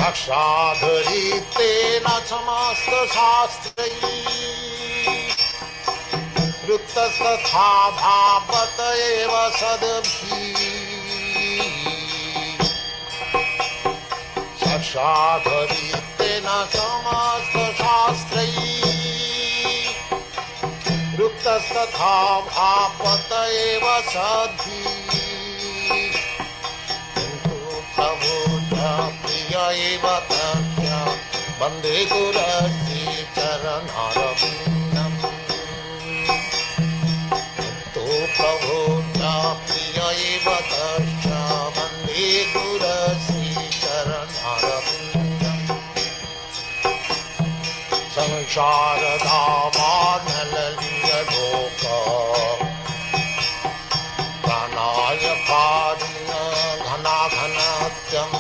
साक्षाधरितेन समस्त शास्त्रैः वृत्तस्तथा भावत एव सद्भिः साक्षाधरितेन समस्त शास्त्रैः वृत्तस्तथा भावत एव सद्भिः एव तस्य वन्दे गुरस्य चरणारविन्दम् तो प्रभो प्रिय एव तस्य वन्दे गुरस्य चरणारविन्दम् संसारधामानललियलोक प्राणायकारिण घनाघनत्यम्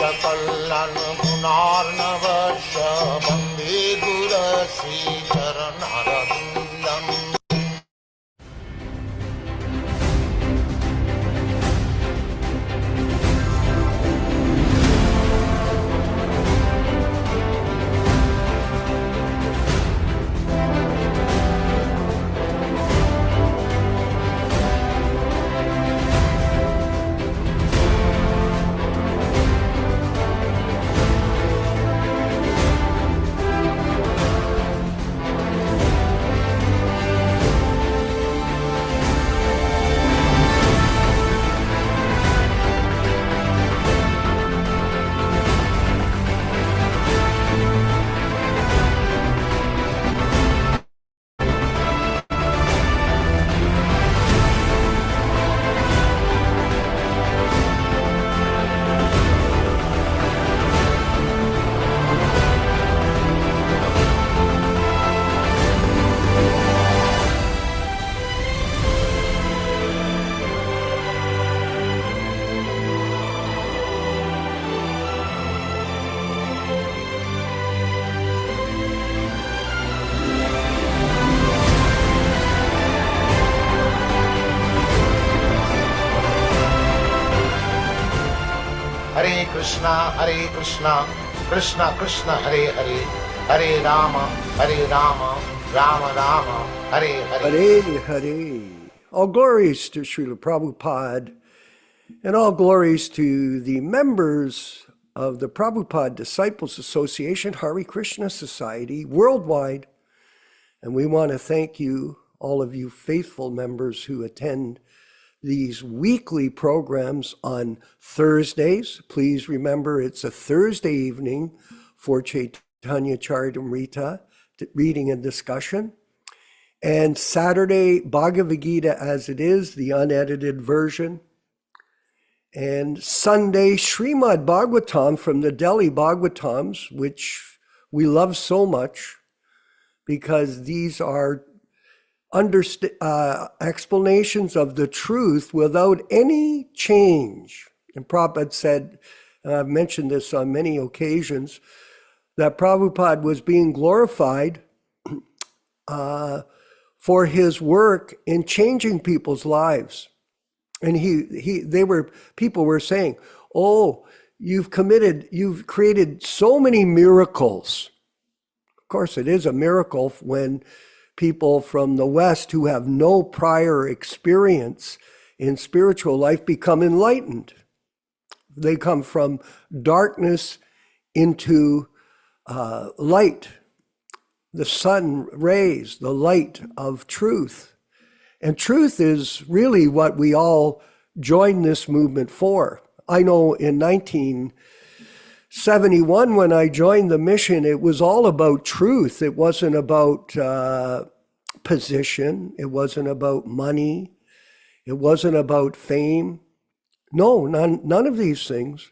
सकलन गुणार्णवश वन्दे गुरश्री चरणारविन्दम् Hare Krishna, Krishna Krishna, Hare Hare, Hare Rama, Rama Rama, Hare Hare. Hare Hare. All glories to Śrīla Prabhupāda, and all glories to the members of the Prabhupada Disciples Association, Hare Krishna Society worldwide. And we want to thank you, all of you faithful members who attend these weekly programs on Thursdays. Please remember it's a Thursday evening for Chaitanya Charitamrita reading and discussion. And Saturday, Bhagavad Gita as it is, the unedited version. And Sunday, Śrīmad-Bhāgavatam from the Delhi Bhagavatams, which we love so much because these are explanations of the truth without any change. And Prabhupada said, and I've mentioned this on many occasions, that Prabhupada was being glorified for his work in changing people's lives. And people were saying, oh, you've created so many miracles. Of course, it is a miracle when people from the West who have no prior experience in spiritual life become enlightened. They come from darkness into light, the sun rays, the light of truth. And truth is really what we all joined this movement for. I know in 1971, when I joined the mission, it was all about truth. It wasn't about position. It wasn't about money. It wasn't about fame. No, none of these things.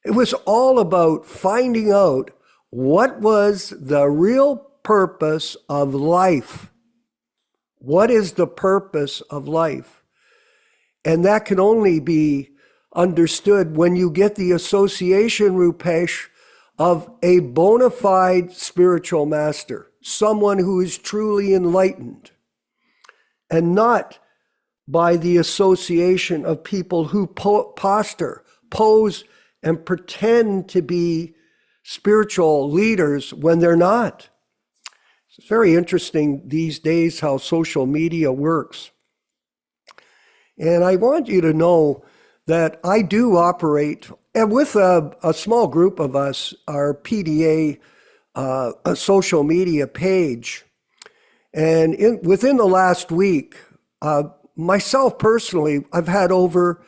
It was all about finding out what was the real purpose of life. What is the purpose of life? And that can only be understood when you get the association, Rupesh, of a bona fide spiritual master, someone who is truly enlightened, and not by the association of people who pose, and pretend to be spiritual leaders when they're not. It's very interesting these days how social media works. And I want you to know that I do operate, and with a small group of us, our PDA a social media page. And within the last week, myself personally, I've had over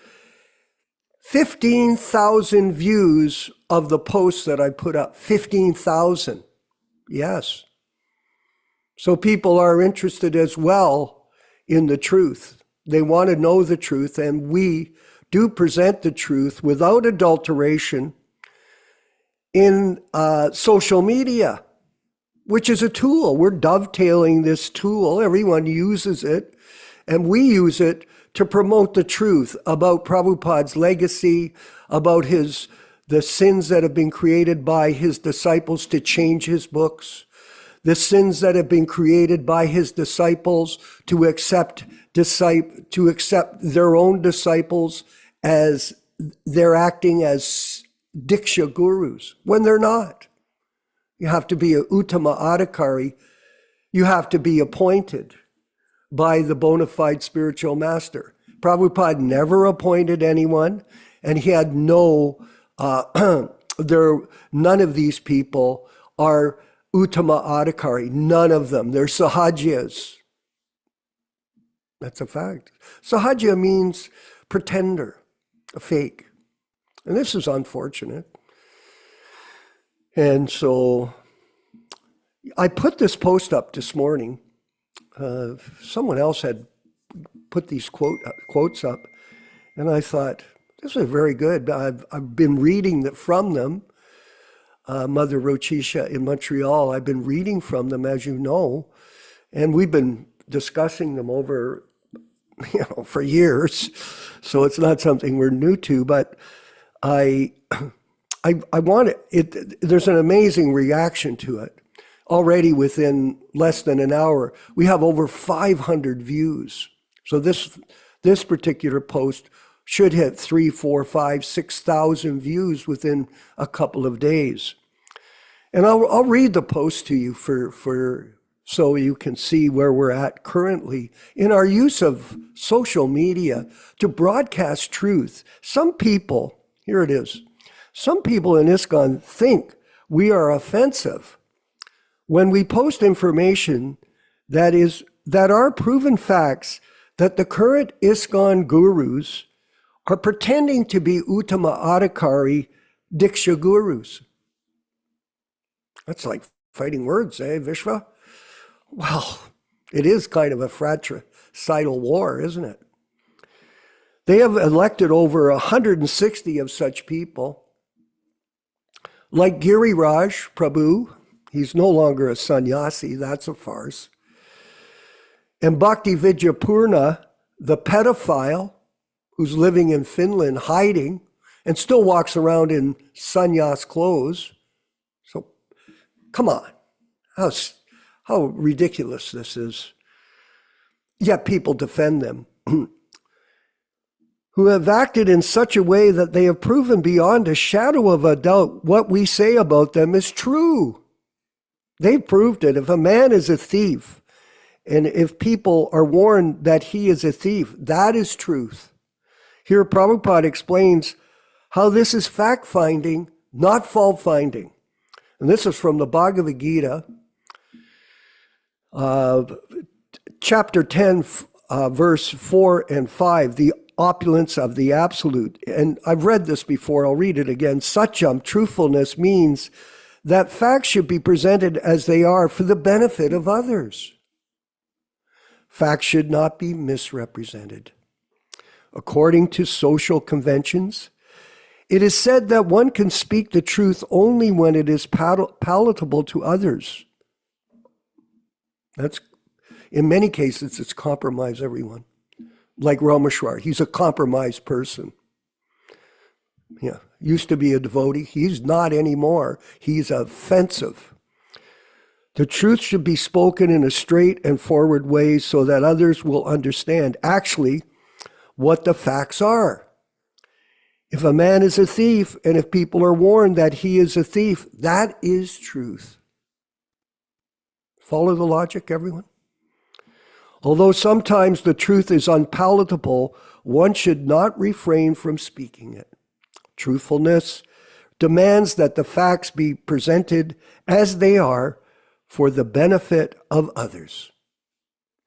15,000 views of the posts that I put up. 15,000. Yes. So people are interested as well in the truth. They want to know the truth, and we do present the truth without adulteration in social media, which is a tool. We're dovetailing this tool. Everyone uses it, and we use it to promote the truth about Prabhupada's legacy, about the sins that have been created by his disciples to change his books, the sins that have been created by his disciples to accept their own disciples as they're acting as Diksha gurus when they're not. You have to be a Uttama-Ācārya. You have to be appointed by the bona fide spiritual master. Prabhupada never appointed anyone, and he had none of these people are Uttama-Ācārya, none of them. They're Sahajyas. That's a fact. Sahajya means pretender, a fake. And this is unfortunate. And so I put this post up this morning. Someone else had put these quotes up, and I thought, this is very good. I've been reading from them. Mother Rochisha in Montreal, I've been reading from them, as you know, and we've been discussing them over, for years. So it's not something we're new to, but I want it. There's an amazing reaction to it. Already within less than an hour, we have over 500 views. So this particular post should hit 3, 4, 5, 6,000 views within a couple of days. And I'll read the post to you for so you can see where we're at currently in our use of social media to broadcast truth. Some people, here it is, some people in ISKCON think we are offensive when we post information that are proven facts that the current ISKCON gurus are pretending to be Uttama-Ācārya Diksha gurus. That's like fighting words, eh, Vishwa? Well, it is kind of a fratricidal war, isn't it? They have elected over 160 of such people. Like Giriraj Prabhu, he's no longer a sannyasi, that's a farce. And Bhaktivedanta, the pedophile, who's living in Finland hiding and still walks around in sannyas clothes. So, come on, how ridiculous this is. Yet people defend them, who have acted in such a way that they have proven beyond a shadow of a doubt what we say about them is true. They've proved it. If a man is a thief, and if people are warned that he is a thief, that is truth. Here Prabhupada explains how this is fact-finding, not fault-finding. And this is from the Bhagavad Gita, chapter 10, verse 4 and 5, the opulence of the absolute. And I've read this before, I'll read it again. Satyam, truthfulness, means that facts should be presented as they are for the benefit of others. Facts should not be misrepresented. According to social conventions, it is said that one can speak the truth only when it is palatable to others. That's, in many cases, it's compromise, everyone. Like Rameshwar, he's a compromised person. Yeah, used to be a devotee. He's not anymore. He's offensive. The truth should be spoken in a straight and forward way so that others will understand actually what the facts are. If a man is a thief, and if people are warned that he is a thief, that is truth. Follow the logic, everyone? Although sometimes the truth is unpalatable, one should not refrain from speaking it. Truthfulness demands that the facts be presented as they are for the benefit of others.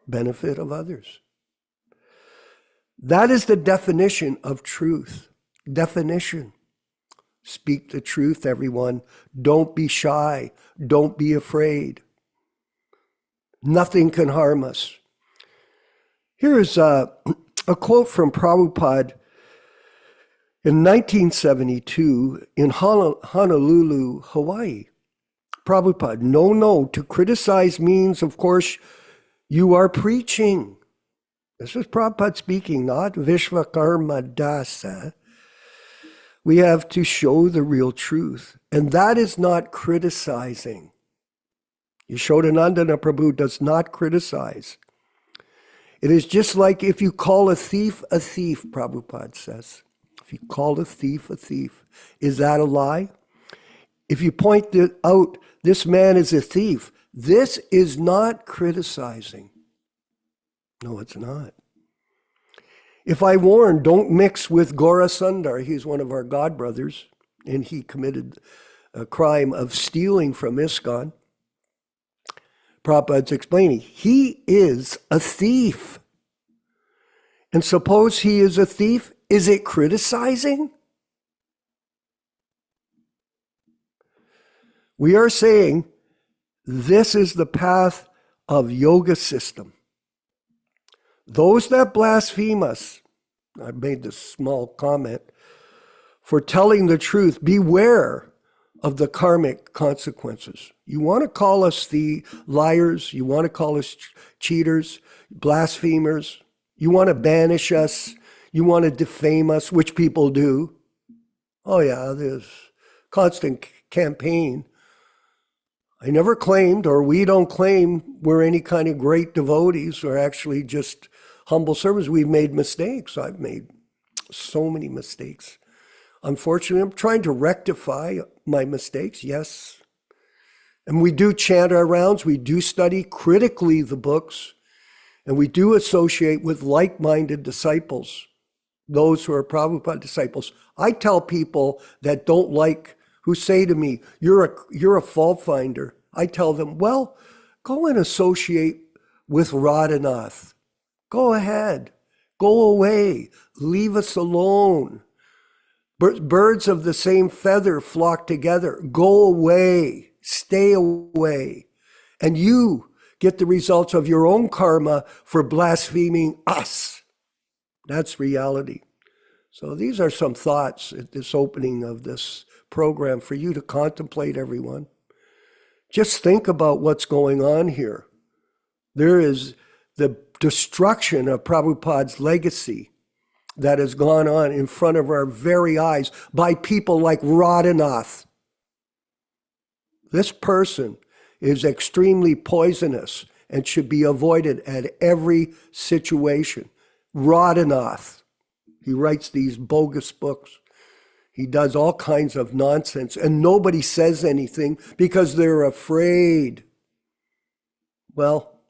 Benefit of others. That is the definition of truth. Definition. Speak the truth, everyone. Don't be shy. Don't be afraid. Nothing can harm us. Here is a quote from Prabhupada in 1972 in Honolulu, Hawaii. Prabhupada, no, to criticize means, of course, you are preaching. This is Prabhupada speaking, not Vishvakarma Dasa. We have to show the real truth, and that is not criticizing. Yaśodā-nandana Prabhu does not criticize. It is just like if you call a thief, Prabhupada says. If you call a thief, is that a lie? If you point out this man is a thief, this is not criticizing. No, it's not. If I warn, don't mix with Gaura Sundar, he's one of our god brothers, and he committed a crime of stealing from ISKCON. Prabhupada's explaining, he is a thief. And suppose he is a thief, is it criticizing? We are saying this is the path of yoga system. Those that blaspheme us, I made this small comment, for telling the truth, beware of the karmic consequences. You want to call us the liars, you want to call us cheaters, blasphemers, you want to banish us, you want to defame us, which people do. Oh yeah, there's constant campaign. I never claimed, or we don't claim, we're any kind of great devotees. We're actually just humble servants. We've made mistakes. I've made so many mistakes. Unfortunately, I'm trying to rectify my mistakes, yes. And we do chant our rounds. We do study critically the books. And we do associate with like-minded disciples, those who are Prabhupada disciples. I tell people that don't like, who say to me, you're a fault finder. I tell them, well, go and associate with Radhanath. Go ahead. Go away. Leave us alone. Birds of the same feather flock together. Go away. Stay away. And you get the results of your own karma for blaspheming us. That's reality. So these are some thoughts at this opening of this program for you to contemplate, everyone. Just think about what's going on here. There is the destruction of Prabhupada's legacy that has gone on in front of our very eyes by people like Radhanath. This person is extremely poisonous and should be avoided at every situation. Radhanath, he writes these bogus books. He does all kinds of nonsense, and nobody says anything because they're afraid. Well,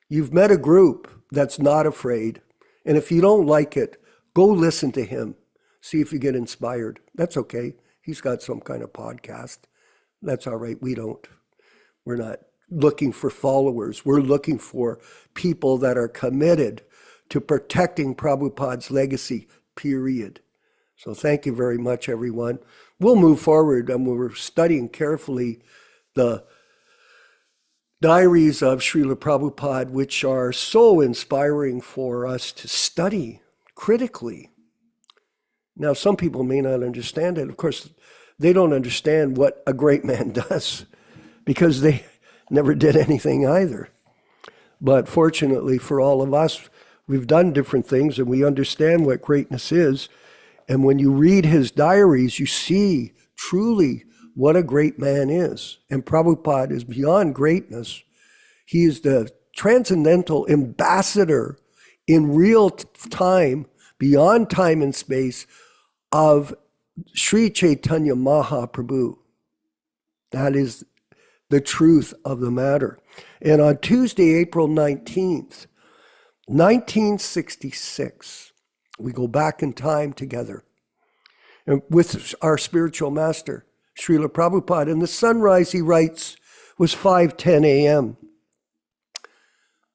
you've met a group that's not afraid, and if you don't like it, go listen to him. See if you get inspired. That's okay. He's got some kind of podcast. That's all right. We're not looking for followers. We're looking for people that are committed to protecting Prabhupada's legacy, period. So thank you very much, everyone. We'll move forward, and we're studying carefully the diaries of Śrīla Prabhupāda, which are so inspiring for us to study. critically. Now, some people may not understand it. Of course, they don't understand what a great man does because they never did anything either. But fortunately for all of us, we've done different things and we understand what greatness is. And when you read his diaries, you see truly what a great man is. And Prabhupada is beyond greatness. He is the transcendental ambassador in real time, beyond time and space, of Sri Chaitanya Mahaprabhu. That is the truth of the matter. And on Tuesday, April 19th, 1966, we go back in time together and with our spiritual master, Śrīla Prabhupāda. And the sunrise, he writes, was 5:10 a.m.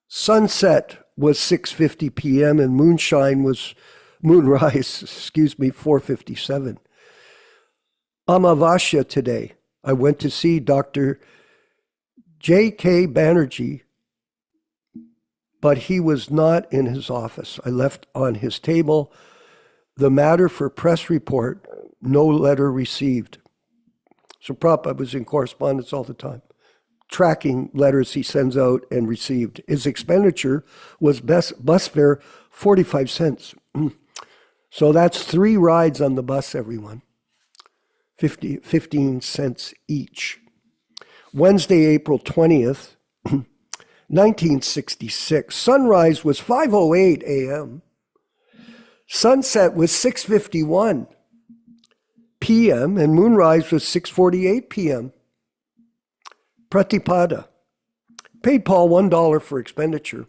Sunset was 6:50 p.m. and moonrise, 4:57. Amavasya today. I went to see Dr. J.K. Banerjee, but he was not in his office. I left on his table the matter for press report, no letter received. So Prabhupada was in correspondence all the time, tracking letters he sends out and received. His expenditure was bus fare 45 cents. So that's 3 rides on the bus, everyone. 15 cents each. Wednesday, April 20th, 1966. Sunrise was 5:08 a.m. Sunset was 6:51 p.m. and moonrise was 6:48 p.m. Pratipada. Paid Paul $1 for expenditure.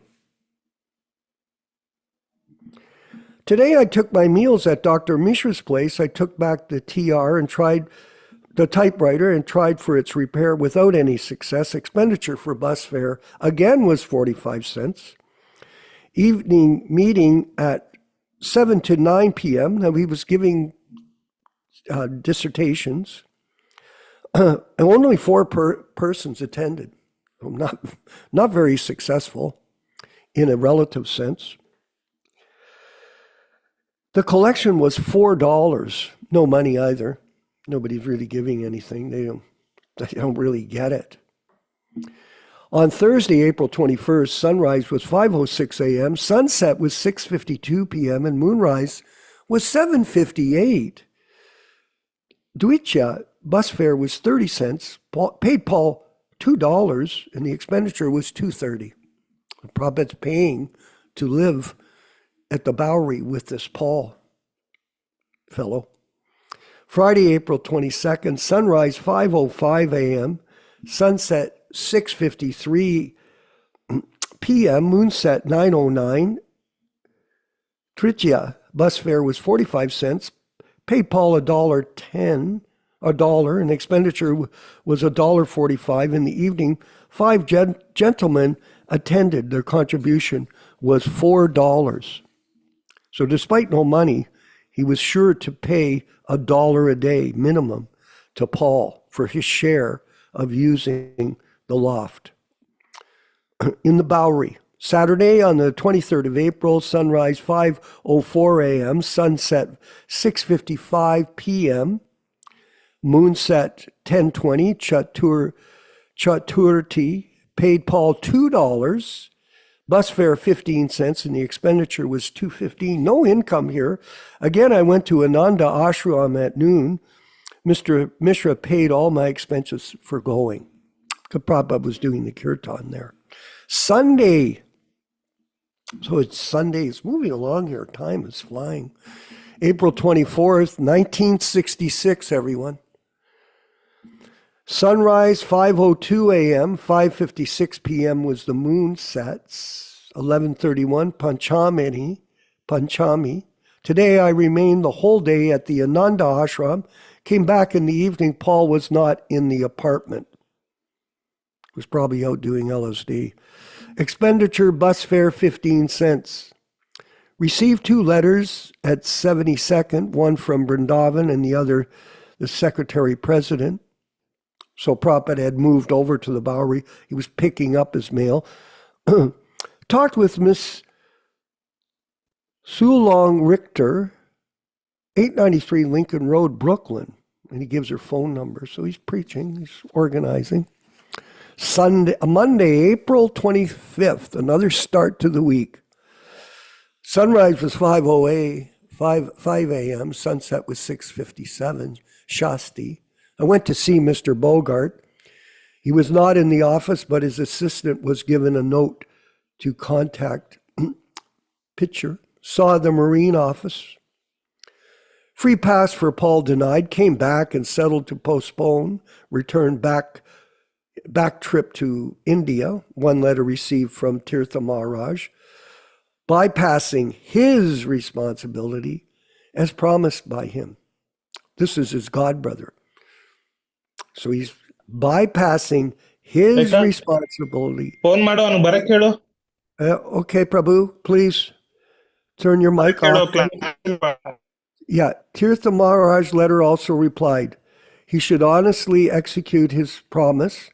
Today I took my meals at Dr. Mishra's place. I took back the TR and tried the typewriter and tried for its repair without any success. Expenditure for bus fare again was 45 cents. Evening meeting at 7 to 9 p.m. Now he was giving dissertations. And only 4 persons attended. Not very successful in a relative sense. The collection was $4. No money either. Nobody's really giving anything. They don't really get it. On Thursday, April 21st, sunrise was 5:06 a.m., sunset was 6:52 p.m., and moonrise was 7:58. Dwitya bus fare was 30 cents, paid Paul $2, and the expenditure was $2.30. Prabhupada's paying to live at the Bowery with this Paul fellow. Friday, April 22nd, sunrise 5:05 a.m., sunset 6:53 p.m., moonset 9:09. Tritiya bus fare was 45 cents, paid Paul $1.10, and expenditure was $1.45. In the evening, 5 gentlemen attended. Their contribution was $4. So despite no money, he was sure to pay $1 a day minimum to Paul for his share of using the loft. In the Bowery, Saturday on the 23rd of April, sunrise 5:04 a.m., sunset 6:55 p.m., moonset 10:20, Chaturthi, paid Paul $2, bus fare 15 cents, and the expenditure was $2.15. No income here. Again, I went to Ananda Ashram at noon. Mr. Mishra paid all my expenses for going. Prabhupada was doing the kirtan there. Sunday. So it's Sunday. It's moving along here. Time is flying. April 24th, 1966, everyone. Sunrise, 5:02 a.m., 5:56 p.m. was the moon sets, 11:31, Panchami. Today I remained the whole day at the Ananda Ashram, came back in the evening. Paul was not in the apartment. He was probably out doing LSD. Expenditure, bus fare, 15 cents. Received 2 letters at 72nd, one from Vrindavan and the other the Secretary President. So Prabhupada had moved over to the Bowery. He was picking up his mail. Talked with Miss Sulong Richter, 893 Lincoln Road, Brooklyn. And he gives her phone number. So he's preaching, he's organizing. Monday, April 25th, another start to the week. Sunrise was 5 a.m., sunset was 6:57, Shasti. I went to see Mr. Bogart. He was not in the office, but his assistant was given a note to contact Pitcher. Saw the Marine office. Free pass for Paul denied, came back and settled to postpone, returned back trip to India, one letter received from Tirtha Maharaj, bypassing his responsibility as promised by him. This is his godbrother. So he's bypassing his responsibility. Phone ಮಾಡು ಅವನು ಬರಕ್ಕೆ ಹೇಳು. Okay, Prabhu, please turn your mic off. Yeah, Tirtha Maharaj letter also replied, he should honestly execute his promise.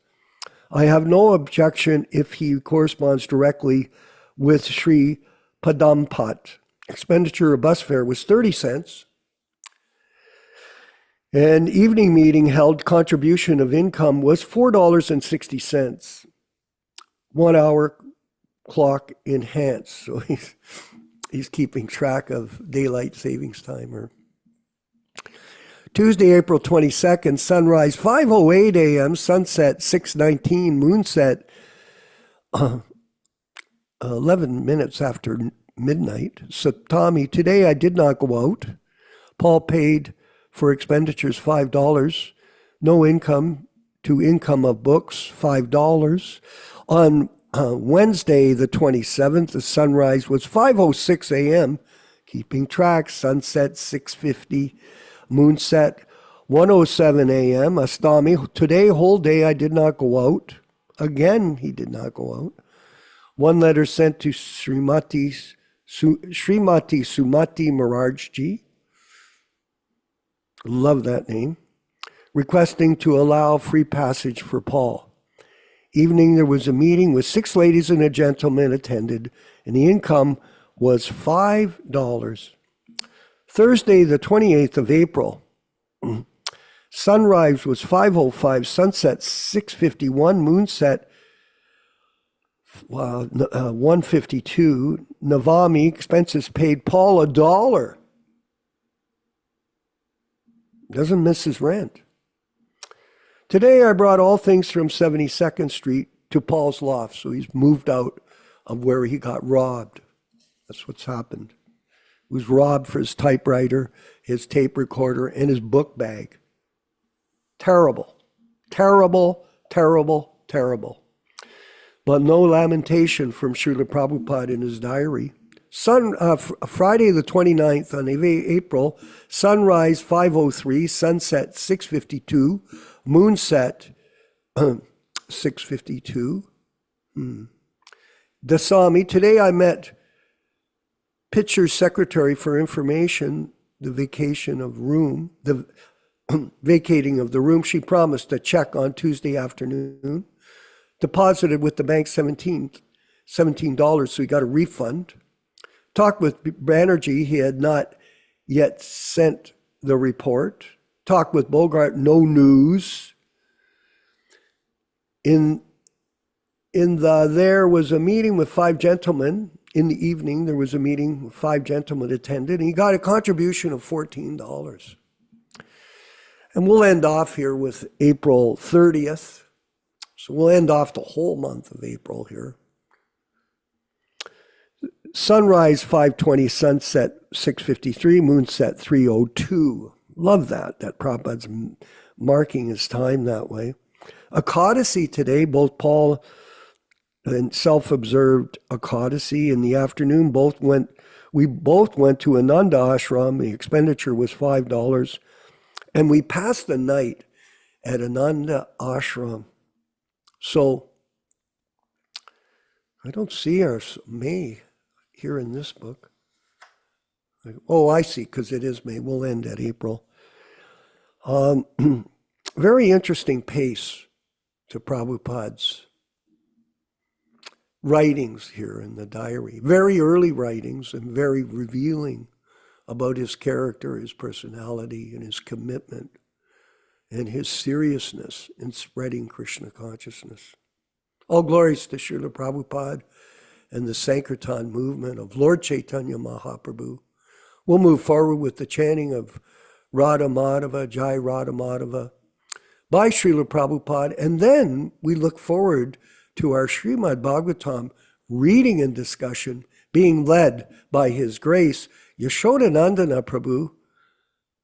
I have no objection if he corresponds directly with Sri Padampat. Expenditure of bus fare was 30 cents. An evening meeting held, contribution of income was $4.60. 1 hour clock enhanced. So he's keeping track of daylight savings time. Tuesday, April 22nd, sunrise 5:08 a.m., sunset 6:19, moonset 11 minutes after midnight. Saptami, today I did not go out. Paul paid for expenditures $5. No income to income of books, $5. On Wednesday, the 27th, the sunrise was 5:06 a.m., keeping track, sunset 6:50, moonset 1:07 a.m. Astami, today, whole day, I did not go out. Again, he did not go out. One letter sent to Srimati Sumati Maharajji. Love that name. Requesting to allow free passage for Paul. Evening, there was a meeting with 6 ladies and a gentleman attended, and the income was $5. Thursday, the 28th of April, sunrise was 5:05, sunset 6:51, moonset 1:52. Navami, expenses paid Paul $1. Doesn't miss his rent. Today I brought all things from 72nd Street to Paul's loft. So he's moved out of where he got robbed. That's what's happened. He was robbed for his typewriter, his tape recorder, and his book bag. Terrible, terrible, terrible, terrible. But no lamentation from Śrīla Prabhupāda in his diary. Friday the 29th on April, sunrise 5:03, sunset 6:52, moonset 6:52. Dasami, today I met Pitcher's secretary for information, the vacating of the room. She promised a check on Tuesday afternoon, deposited with the bank $17, so he got a refund. Talked with Banerjee, he had not yet sent the report. Talked with Bogart, no news. There was a meeting with 5 gentlemen. In the evening, there was a meeting with 5 gentlemen attended, and he got a contribution of $14. And we'll end off here with April 30th. So we'll end off the whole month of April here. Sunrise 5:20, sunset 6:53, moonset 3:02. Love that Prabhupada's marking his time that way. Ācādasi today, both Paul and self-observed Ācādasi in the afternoon. We both went to Ananda Ashram. The expenditure was $5. And we passed the night at Ananda Ashram. So I don't see our May here in this book. Oh, I see, because it is May. We'll end at April. Very interesting pace to Prabhupada's writings here in the diary, very early writings and very revealing about his character, his personality, and his commitment, and his seriousness in spreading Krishna consciousness. All glories to Śrīla Prabhupada and the Sankirtan movement of Lord Chaitanya Mahaprabhu. We'll move forward with the chanting of Radha Madhava, Jai Radha Madhava, by Śrīla Prabhupada, and then we look forward to our Śrīmad-Bhāgavatam reading and discussion being led by His Grace Yaśodā-nandana Prabhu,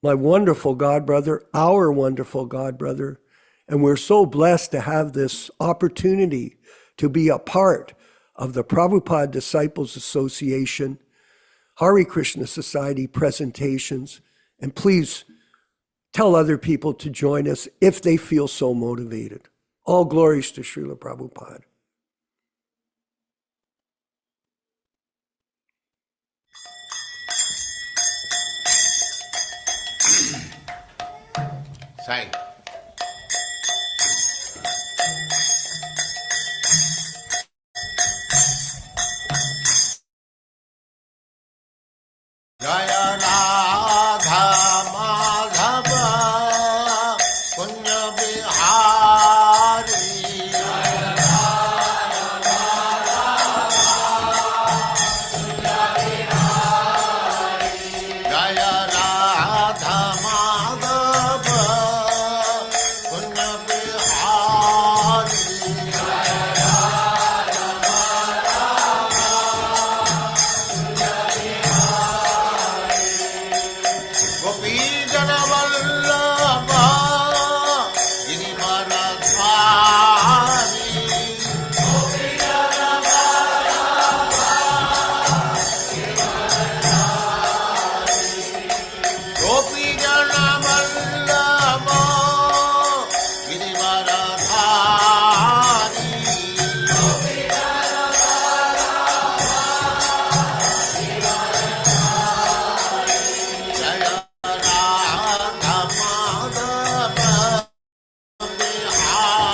my wonderful godbrother, our wonderful godbrother, and we're so blessed to have this opportunity to be a part of the Prabhupada Disciples Association, Hare Krishna Society presentations, and please tell other people to join us if they feel so motivated. All glories to Śrīla Prabhupada. Sai. Jaya Radha Madhava Punya Bihari Jaya Radha Madhava Punya Bihari Gopi Jana Vallabha Girivaradhari Gopi Jana Vallabha Girivaradhari Jaya Radha Madhava Bihari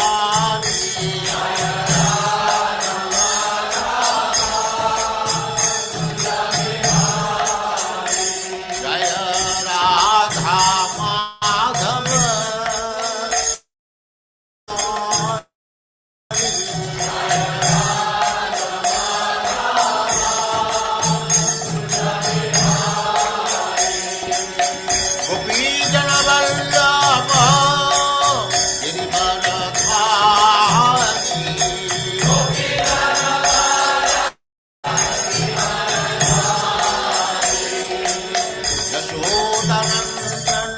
Jaya Radha Madhava Gopi Jana Vallabha Girivaradhari Yaśodā-nandana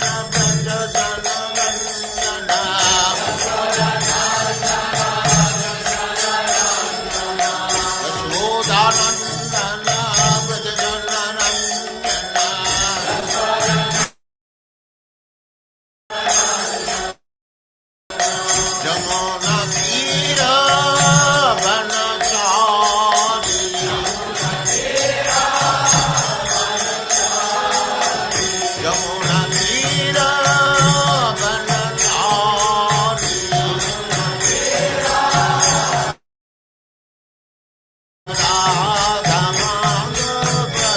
Jamuna Tira Vanachari Jamuna Tira Vanachari Radha Madhava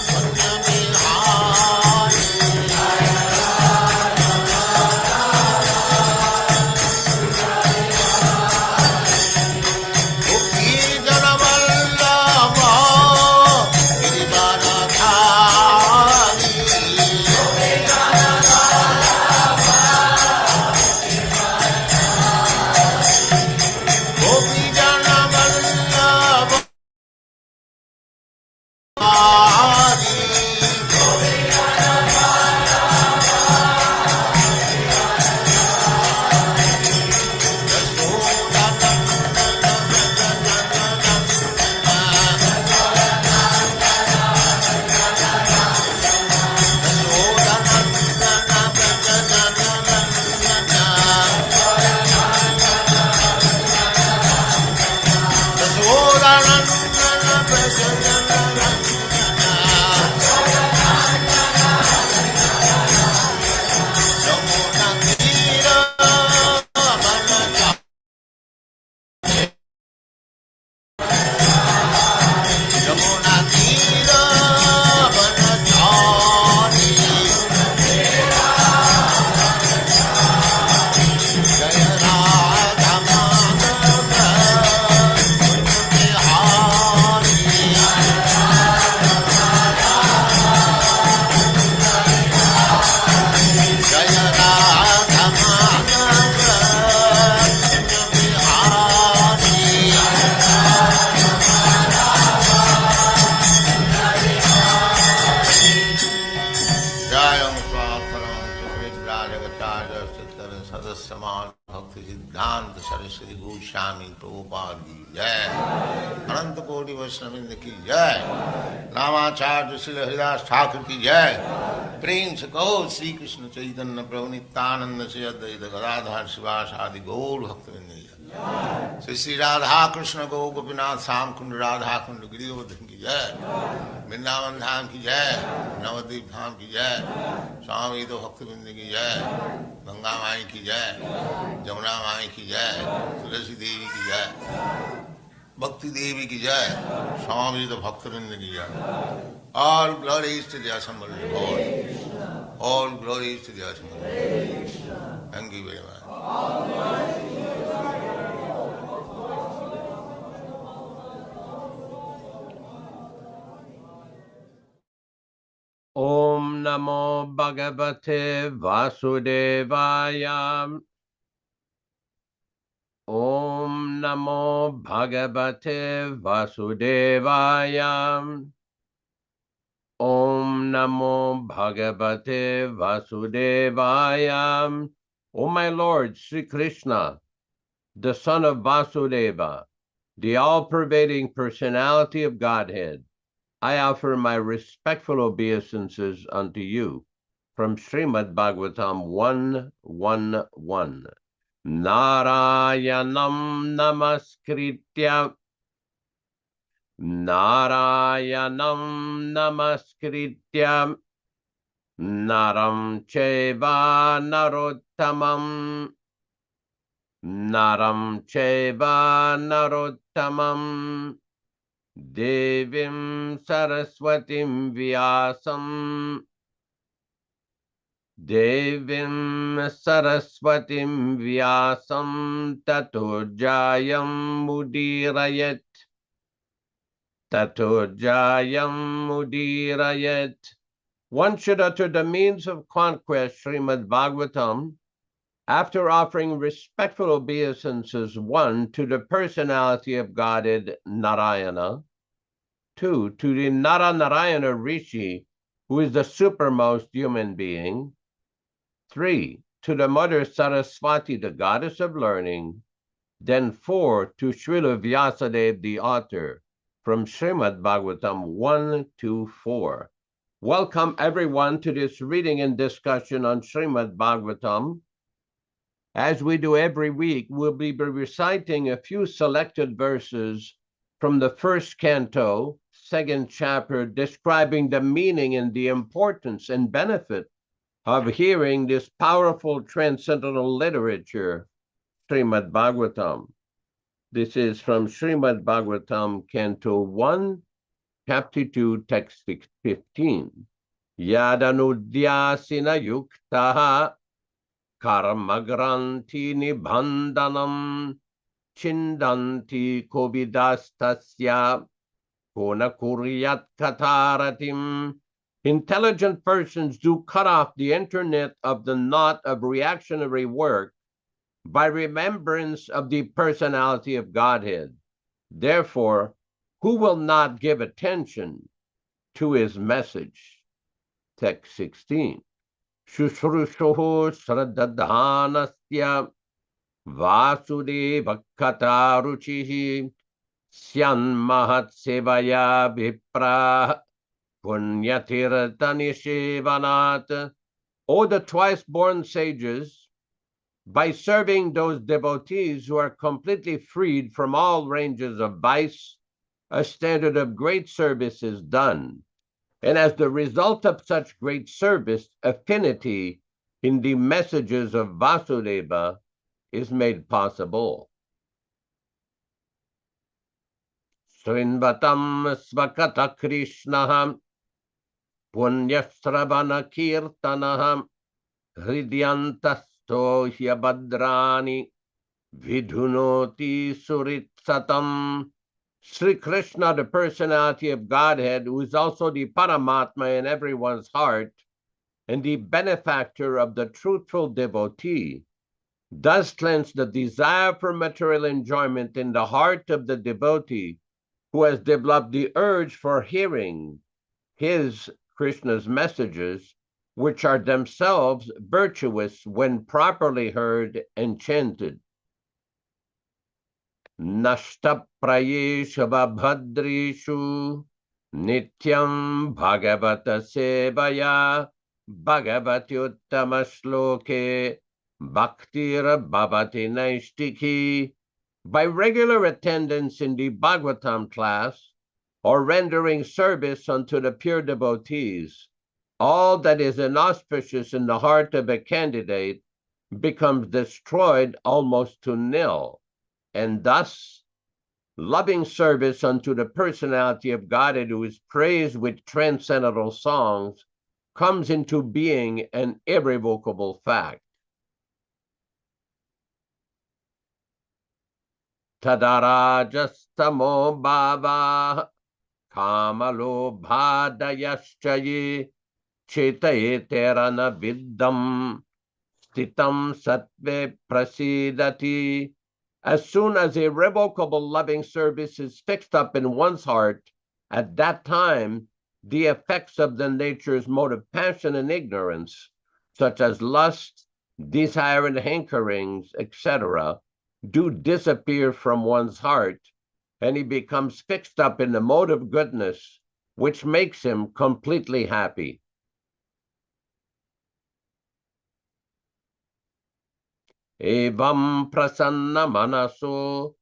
Punya Bihari Gopi Jana Vallabha Girivaradhari Gopi Jana Swami Prabhupāda ki jai, Ananta Koti Vaishnavrinda ki jai, Nāmācārya Śrīla Haridas Thakur ki jai, Prem se kaho Shri Krishna Chaitanya Prabhu Nityananda Shri Advaita Gadadhar Sivasadi Gaur Bhaktivinoda ki jai, Shri Radha Krishna Gaur Gopinath Sam Kund Radha Kund Giridhar ki jai, Vrindavan Dham ki jai, Navadvip Dham ki jai, Swami Bhaktivinoda ki jai, Ganga Mai ki jai, Jamuna Mai ki jai, Tulasi Devi ki jai, Bhakti Devi ki jai, Swami Bhaktivinoda ki jai. All glories to the assembled Lord. All glories to the assembled Lord. Thank you very much. Om Namo Bhagavate Vasudevaya. Om Namo Bhagavate Vasudevaya. Om Namo Bhagavate Vasudevaya. O my Lord, Sri Krishna, the son of Vasudeva, the all-pervading personality of Godhead, I offer my respectful obeisances unto you from Śrīmad-Bhāgavatam 1:1:1. Narayanam namaskritya Narayanam namaskritya Naram cheva narottamam Naram cheva narottamam Devim Saraswatim Vyāsam Tato Jayam Mudirayat. One should utter the means of conquest, Śrīmad-Bhāgavatam, after offering respectful obeisances, 1, to the personality of Godhead Narayana, 2, to the Narayana Rishi, who is the supermost human being, 3, to the Mother Saraswati, the goddess of learning, then 4, to Śrīla Vyāsadeva, the author, from Śrīmad-Bhāgavatam 1-4. Welcome everyone to this reading and discussion on Śrīmad-Bhāgavatam. As we do every week, we'll be reciting a few selected verses from the first canto, second chapter, describing the meaning and the importance and benefit of hearing this powerful transcendental literature, Śrīmad-Bhāgavatam. This is from Śrīmad-Bhāgavatam, Canto 1, Chapter 2, Text 15. Yadanudhyasina yuktaha karmagranti nibandhanam chindanti kovidastasya kona kuryat kataratim. Intelligent persons do cut off the internet of the knot of reactionary work by remembrance of the personality of Godhead. Therefore, who will not give attention to his message? Text 16. Shushrushoho sradadhanasya vasudeva kataruchihi syan mahat sevaya vipra punyatirtanishevanat. O the twice-born sages, by serving those devotees who are completely freed from all ranges of vice, a standard of great service is done. And as the result of such great service, affinity in the messages of Vasudeva is made possible. Srinvatam svakata Krishnaham punyasravana kirtanaham hridyantasto hyabhadrani vidhunoti suritsatam. Sri Krishna, the personality of Godhead, who is also the Paramatma in everyone's heart and the benefactor of the truthful devotee, does cleanse the desire for material enjoyment in the heart of the devotee who has developed the urge for hearing his, Krishna's messages, which are themselves virtuous when properly heard and chanted. Nashtaprayeshu bhadrishu nityam bhagavata sevaya bhagavati uttama shloke bhaktir bhavati naishtiki. By regular attendance in the Bhagavatam class or rendering service unto the pure devotees, all that is inauspicious in the heart of a candidate becomes destroyed almost to nil, and thus loving service unto the personality of Godhead, who is praised with transcendental songs, comes into being an irrevocable fact. Tadarajastamo bhava kamalo bhadayaschaye chetayeterana viddam stitam sattve prasidati. As soon as irrevocable loving service is fixed up in one's heart, at that time the effects of the nature's mode of passion and ignorance, such as lust, desire and hankerings, etc., do disappear from one's heart, and he becomes fixed up in the mode of goodness, which makes him completely happy. Evam prasanna manaso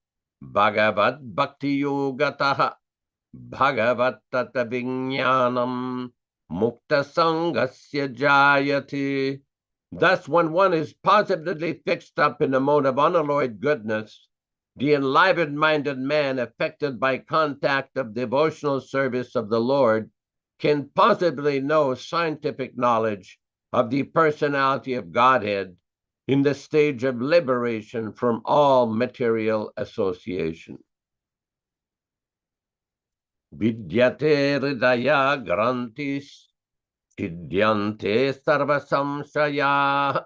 bhagavad bhakti yogataha bhagavad tata vijnanam mukta sangasya jayati. Thus, when one is positively fixed up in the mode of unalloyed goodness, the enlivened-minded man affected by contact of devotional service of the Lord can positively know scientific knowledge of the personality of Godhead in the stage of liberation from all material association. Vidyate hridaya grantis Chidyante sarva samshaya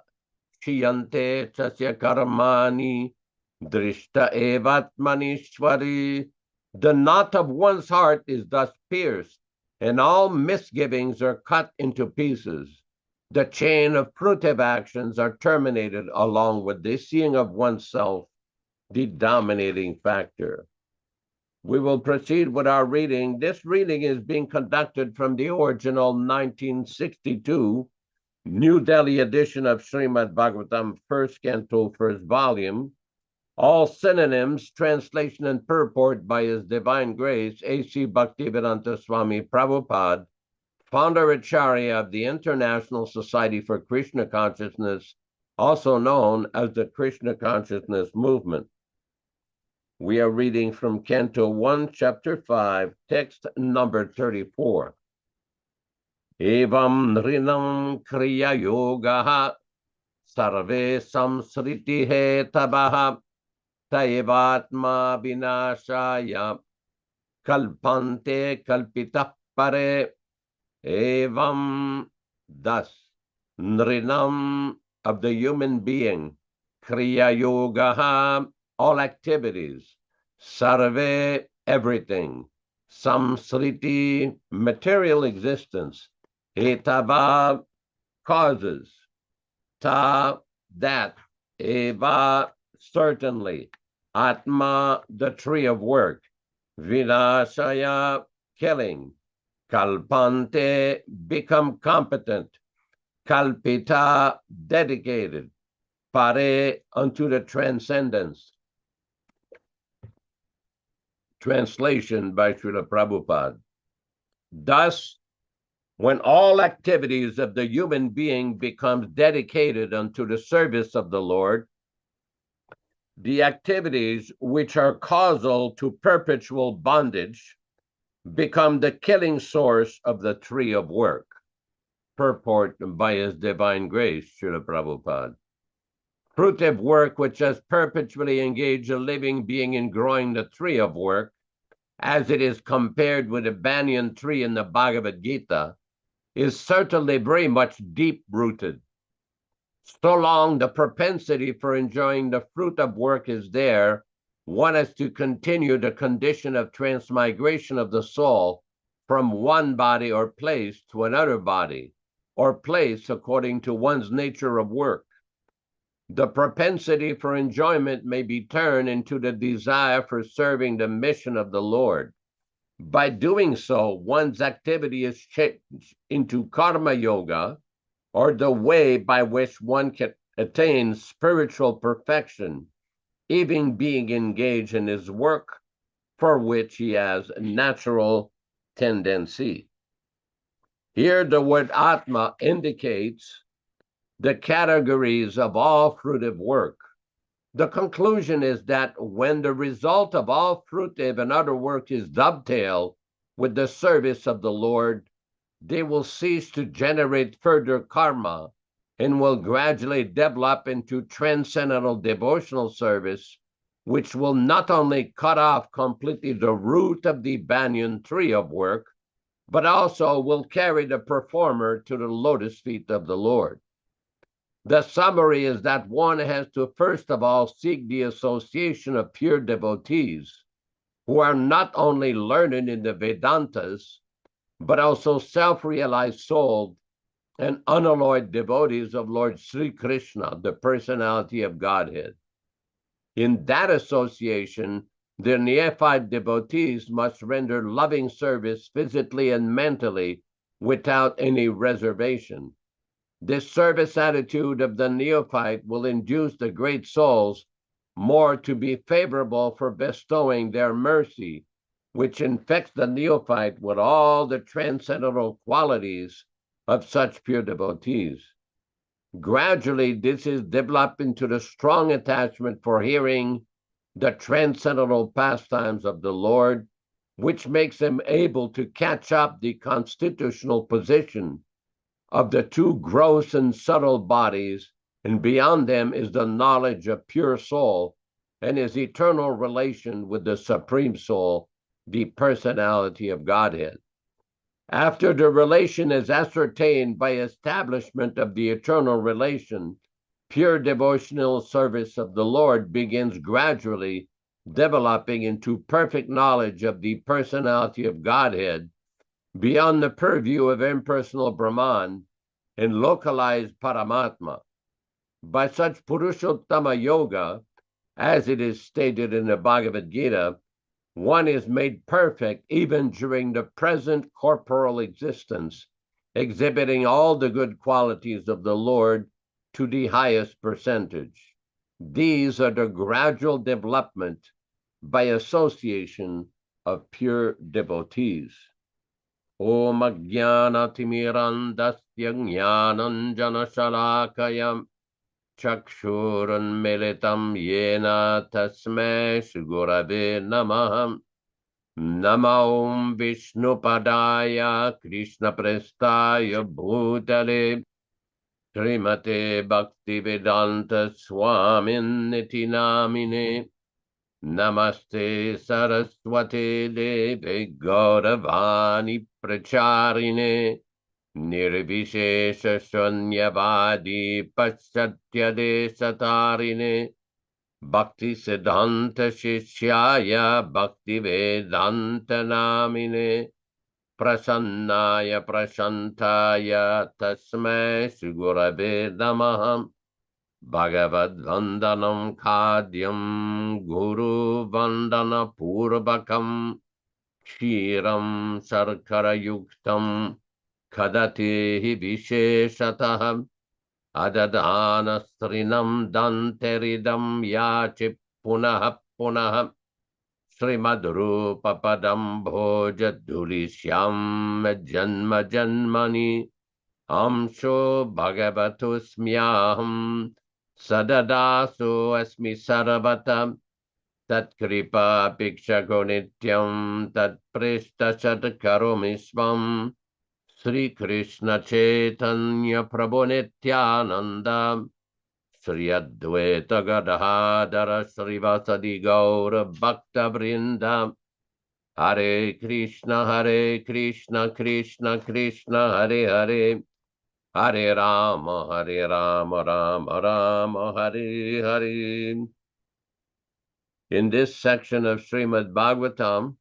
shiyante chasya karmani drishta evatmanishwari. The knot of one's heart is thus pierced, and all misgivings are cut into pieces. The chain of fruitive actions are terminated along with the seeing of oneself, the dominating factor. We will proceed with our reading. This reading is being conducted from the original 1962 New Delhi edition of Śrīmad-Bhāgavatam, first canto, first volume. All synonyms, translation, and purport by His Divine Grace A.C. Bhaktivedanta Swami Prabhupāda, Founder-Ācārya of the International Society for Krishna Consciousness, also known as the Krishna Consciousness Movement. We are reading from Canto 1, Chapter 5, text number 34. Evam nrinam kriya yogaha sarve samsriti hetabaha taivatma vinashaya kalpante kalpitah pare. Evam, thus, nrinam, of the human being, kriya yogaha, all activities, sarve, everything, samsriti, material existence, etava, causes, ta, that, eva, certainly, atma, the tree of work, vinashaya, killing, kalpante, become competent, kalpita, dedicated, pare, unto the transcendence. Translation by Śrīla Prabhupāda. Thus, when all activities of the human being becomes dedicated unto the service of the Lord, the activities which are causal to perpetual bondage become the killing source of the tree of work. Purport by His Divine Grace, Śrīla Prabhupāda. Fruitive work which has perpetually engaged a living being in growing the tree of work, as it is compared with a banyan tree in the Bhagavad Gita, is certainly very much deep-rooted. So long the propensity for enjoying the fruit of work is there, one has to continue the condition of transmigration of the soul from one body or place to another body or place according to one's nature of work. the propensity for enjoyment may be turned into the desire for serving the mission of the Lord. By doing so, one's activity is changed into karma yoga, or the way by which one can attain spiritual perfection, even being engaged in his work for which he has a natural tendency. Here, the word Atma indicates the categories of all fruitive work. The conclusion is that when the result of all fruitive and other work is dovetailed with the service of the Lord, they will cease to generate further karma and will gradually develop into transcendental devotional service, which will not only cut off completely the root of the banyan tree of work, but also will carry the performer to the lotus feet of the Lord. The summary is that one has to first of all seek the association of pure devotees who are not only learned in the Vedantas, but also self-realized souls and unalloyed devotees of Lord Sri Krishna, the personality of Godhead. In that association, the neophyte devotees must render loving service physically and mentally without any reservation. This service attitude of the neophyte will induce the great souls more to be favorable for bestowing their mercy, which infects the neophyte with all the transcendental qualities of such pure devotees. Gradually, this is developed into the strong attachment for hearing the transcendental pastimes of the Lord, which makes him able to catch up the constitutional position of the two gross and subtle bodies, and beyond them is the knowledge of pure soul and his eternal relation with the Supreme Soul, the personality of Godhead. After the relation is ascertained by establishment of the eternal relation, pure devotional service of the Lord begins gradually developing into perfect knowledge of the personality of Godhead, beyond the purview of impersonal Brahman and localized Paramatma. By such Purushottama Yoga, as it is stated in the Bhagavad Gita, one is made perfect even during the present corporal existence, exhibiting all the good qualities of the Lord to the highest percentage. These are the gradual development by association of pure devotees. Om Ajnana-timirandasya Jnananjana-shalakayam Chakshuranmilitam Yena Tasmai Shri-Gurave Namah. Namo Vishnupadaya Krishna Prestaya Bhutale Srimate Bhaktivedanta Swami Namine. Namaste Saraswate Deve Gauravani Pracharine Nirvishesha Shanyavadi Paschatya Desatarine Bhakti Siddhanta Shishyaya Bhaktivedanta Namine Prasannaya Prashantaya Tasmai Shri Gurave Namah. Bhagavad Vandanam Khadyam Guru Vandana Purvakam Kshiram Sarkara Yuktam Kadati Visheshataham Adadana Srinam Danteridam Yachi Punaha Punaha Srimad-Rupa Padam Bhoja Dhulishyam Janma Janmani Amsho Bhagavatusmyaham Sadadasu Asmi Saravatam Tat Kripa Pikshako Nityam Tat Prishta Sadkaromisvam Sri Krishna Chaitanya Prabhu Nityananda Sri Advaita Gadadhara Srivasadi Gaura Bhakta Vrinda Hare Krishna Krishna Krishna Hare Hare Hare Rama Rama Rama Hare Hare. In this section of Śrīmad-Bhāgavatam,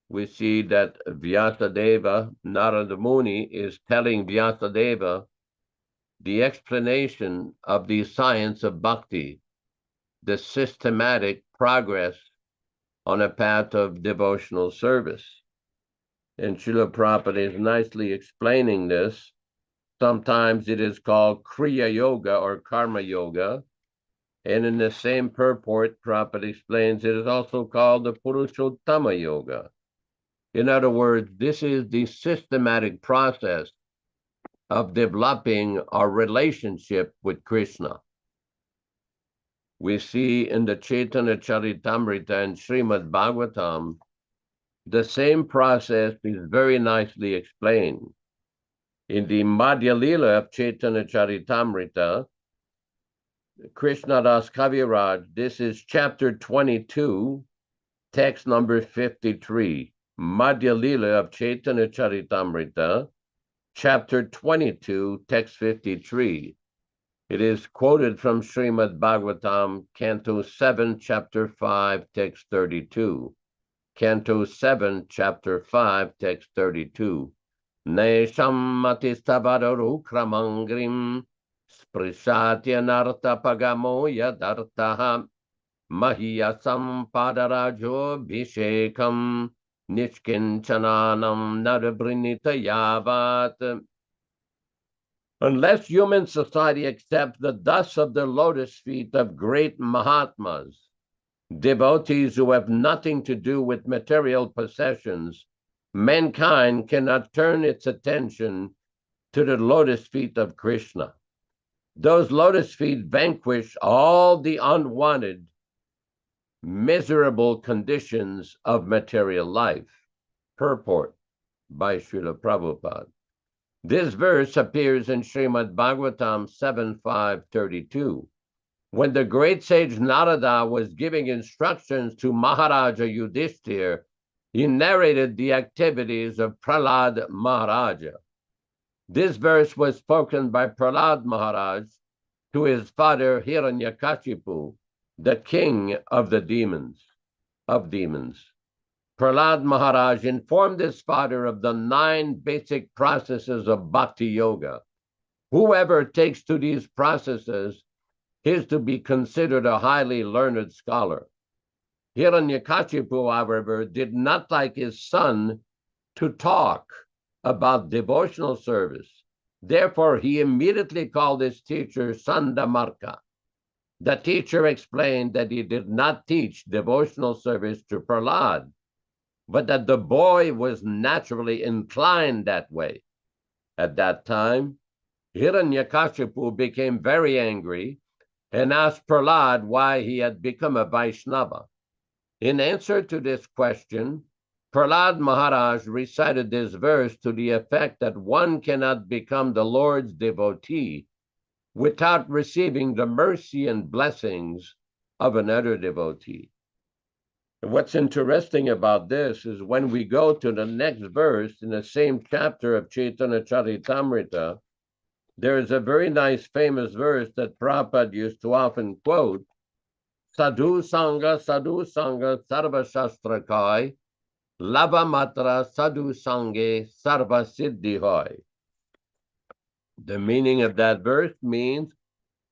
we see that Vyāsadeva, Nārada Muni, is telling Vyāsadeva the explanation of the science of bhakti, the systematic progress on a path of devotional service. And Śrīla Prabhupada is nicely explaining this. Sometimes it is called Kriya Yoga or Karma Yoga. And in the same purport, Prabhupada explains it is also called the Purushottama Yoga. In other words, this is the systematic process of developing our relationship with Krishna. We see in the Chaitanya Charitamrita and Śrīmad-Bhāgavatam, the same process is very nicely explained. In the Madhya Lila of Chaitanya Charitamrita, Krishna Das Kaviraj, this is chapter 22, text number 53. Madhya Lila of Chaitanya Charitamrita, chapter 22, text 53. It is quoted from Śrīmad-Bhāgavatam, canto 7, chapter 5, text 32. Canto 7, chapter 5, text 32. Nesham matistavadaru kramangrim sprishatya narta pagamo yadartaha mahiyasam padarajo bhishekam nishkinchananam narabrinita yavat. Unless human society accepts the dust of the lotus feet of great Mahatmas, devotees who have nothing to do with material possessions, mankind cannot turn its attention to the lotus feet of Krishna. Those lotus feet vanquish all the unwanted, miserable conditions of material life. Purport by Śrīla Prabhupāda. This verse appears in Śrīmad-Bhāgavatam 7.5.32. When the great sage Nārada was giving instructions to Maharaja Yudhishthira, he narrated the activities of Prahlad Maharaja. This verse was spoken by Prahlad Maharaj to his father Hiranyakashipu, the king of the demons. Prahlad Maharaj informed his father of the 9 basic processes of bhakti yoga. Whoever takes to these processes is to be considered a highly learned scholar. Hiranyakashipu, however, did not like his son to talk about devotional service. Therefore, he immediately called his teacher Sandamarka. The teacher explained that he did not teach devotional service to Prahlad, but that the boy was naturally inclined that way. At that time, Hiranyakashipu became very angry and asked Prahlad why he had become a Vaishnava. In answer to this question, Prahlad Maharaj recited this verse to the effect that one cannot become the Lord's devotee without receiving the mercy and blessings of another devotee. And what's interesting about this is when we go to the next verse in the same chapter of Chaitanya Charitamrita, there is a very nice famous verse that Prabhupada used to often quote, Sadhu Sangha, Sarva Shastrakai, Lava Matra, Sadhu Sange, Sarva Siddhi Hoy. The meaning of that verse means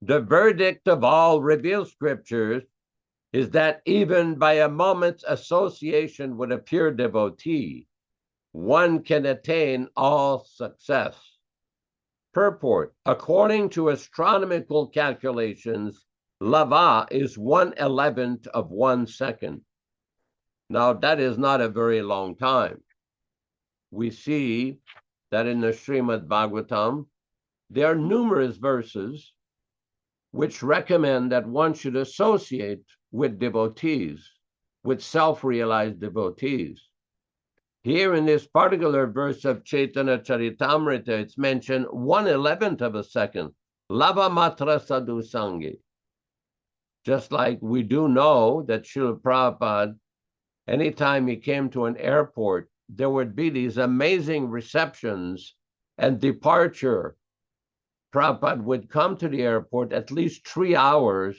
the verdict of all revealed scriptures is that even by a moment's association with a pure devotee, one can attain all success. Purport: according to astronomical calculations, lava is 1/11 of 1 second. Now, that is not a very long time. We see that in the Śrīmad-Bhāgavatam, there are numerous verses which recommend that one should associate with devotees, with self-realized devotees. Here in this particular verse of Chaitanya Charitamrita, it's mentioned 1/11 of a second, Lava Matra Sadhu Sangi. Just like we do know that Śrīla Prabhupada, anytime he came to an airport, there would be these amazing receptions and departure. Prabhupada would come to the airport at least 3 hours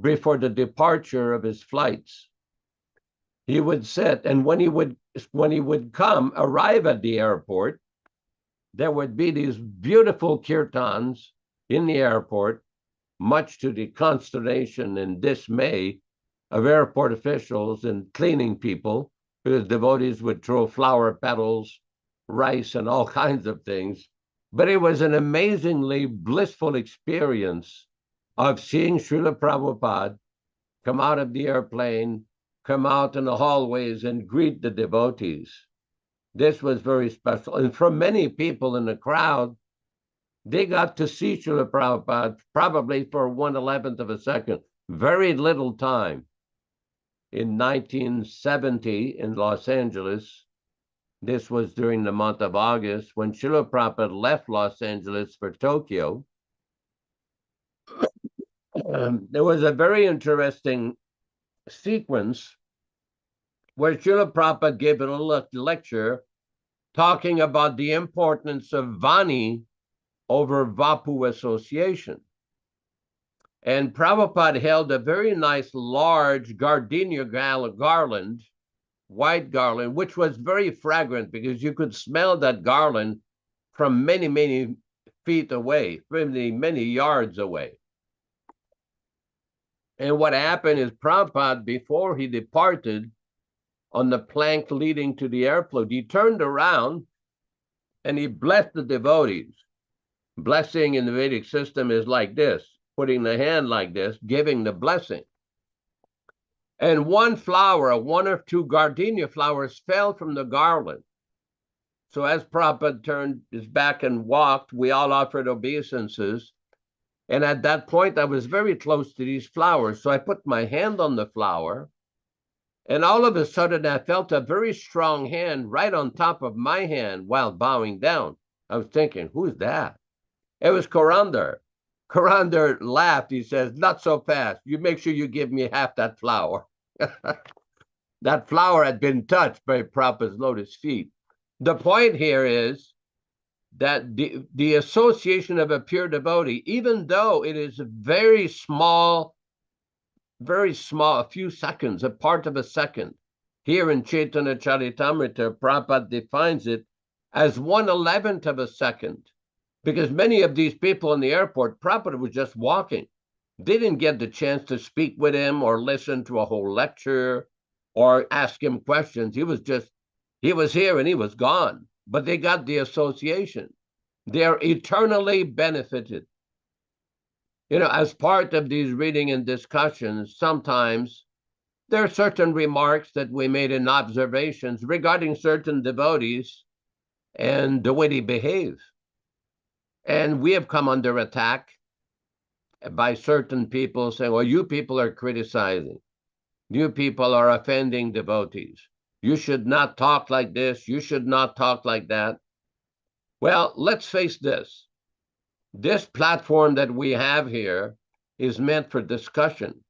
before the departure of his flights. He would sit, and when he would arrive at the airport, there would be these beautiful kirtans in the airport, much to the consternation and dismay of airport officials and cleaning people, because devotees would throw flower petals, rice, and all kinds of things. But it was an amazingly blissful experience of seeing Śrīla Prabhupada come out of the airplane, come out in the hallways and greet the devotees. This was very special. And for many people in the crowd, they got to see Śrīla Prabhupada probably for 1/11 of a second, very little time. In 1970 in Los Angeles, this was during the month of August, when Śrīla Prabhupada left Los Angeles for Tokyo. There was a very interesting sequence where Śrīla Prabhupada gave a little lecture talking about the importance of Vani over Vapu association. And Prabhupada held a very nice large gardenia garland, white garland, which was very fragrant because you could smell that garland from many, many feet away, many yards away. And what happened is Prabhupada, before he departed on the plank leading to the airport, he turned around and he blessed the devotees. Blessing in the Vedic system is like this, putting the hand like this, giving the blessing. And one flower, one or two gardenia flowers fell from the garland. So as Prabhupada turned his back and walked, we all offered obeisances. And at that point, I was very close to these flowers. So I put my hand on the flower. And all of a sudden, I felt a very strong hand right on top of my hand while bowing down. I was thinking, who's that? It was Korandar. Korandar laughed. He says, not so fast. You make sure you give me half that flower. That flower had been touched by Prabhupada's lotus feet. The point here is that the association of a pure devotee, even though it is a very small, a few seconds, a part of a second. Here in Chaitanya Charitamrita, Prabhupada defines it as 1/11 of a second. Because many of these people in the airport, Prabhupada was just walking. They didn't get the chance to speak with him or listen to a whole lecture or ask him questions. He was here and he was gone. But they got the association. They're eternally benefited. As part of these reading and discussions, sometimes there are certain remarks that we made in observations regarding certain devotees and the way they behave. And we have come under attack by certain people saying, well, you people are criticizing. You people are offending devotees. You should not talk like this. You should not talk like that. Well, let's face this. This platform that we have here is meant for discussion.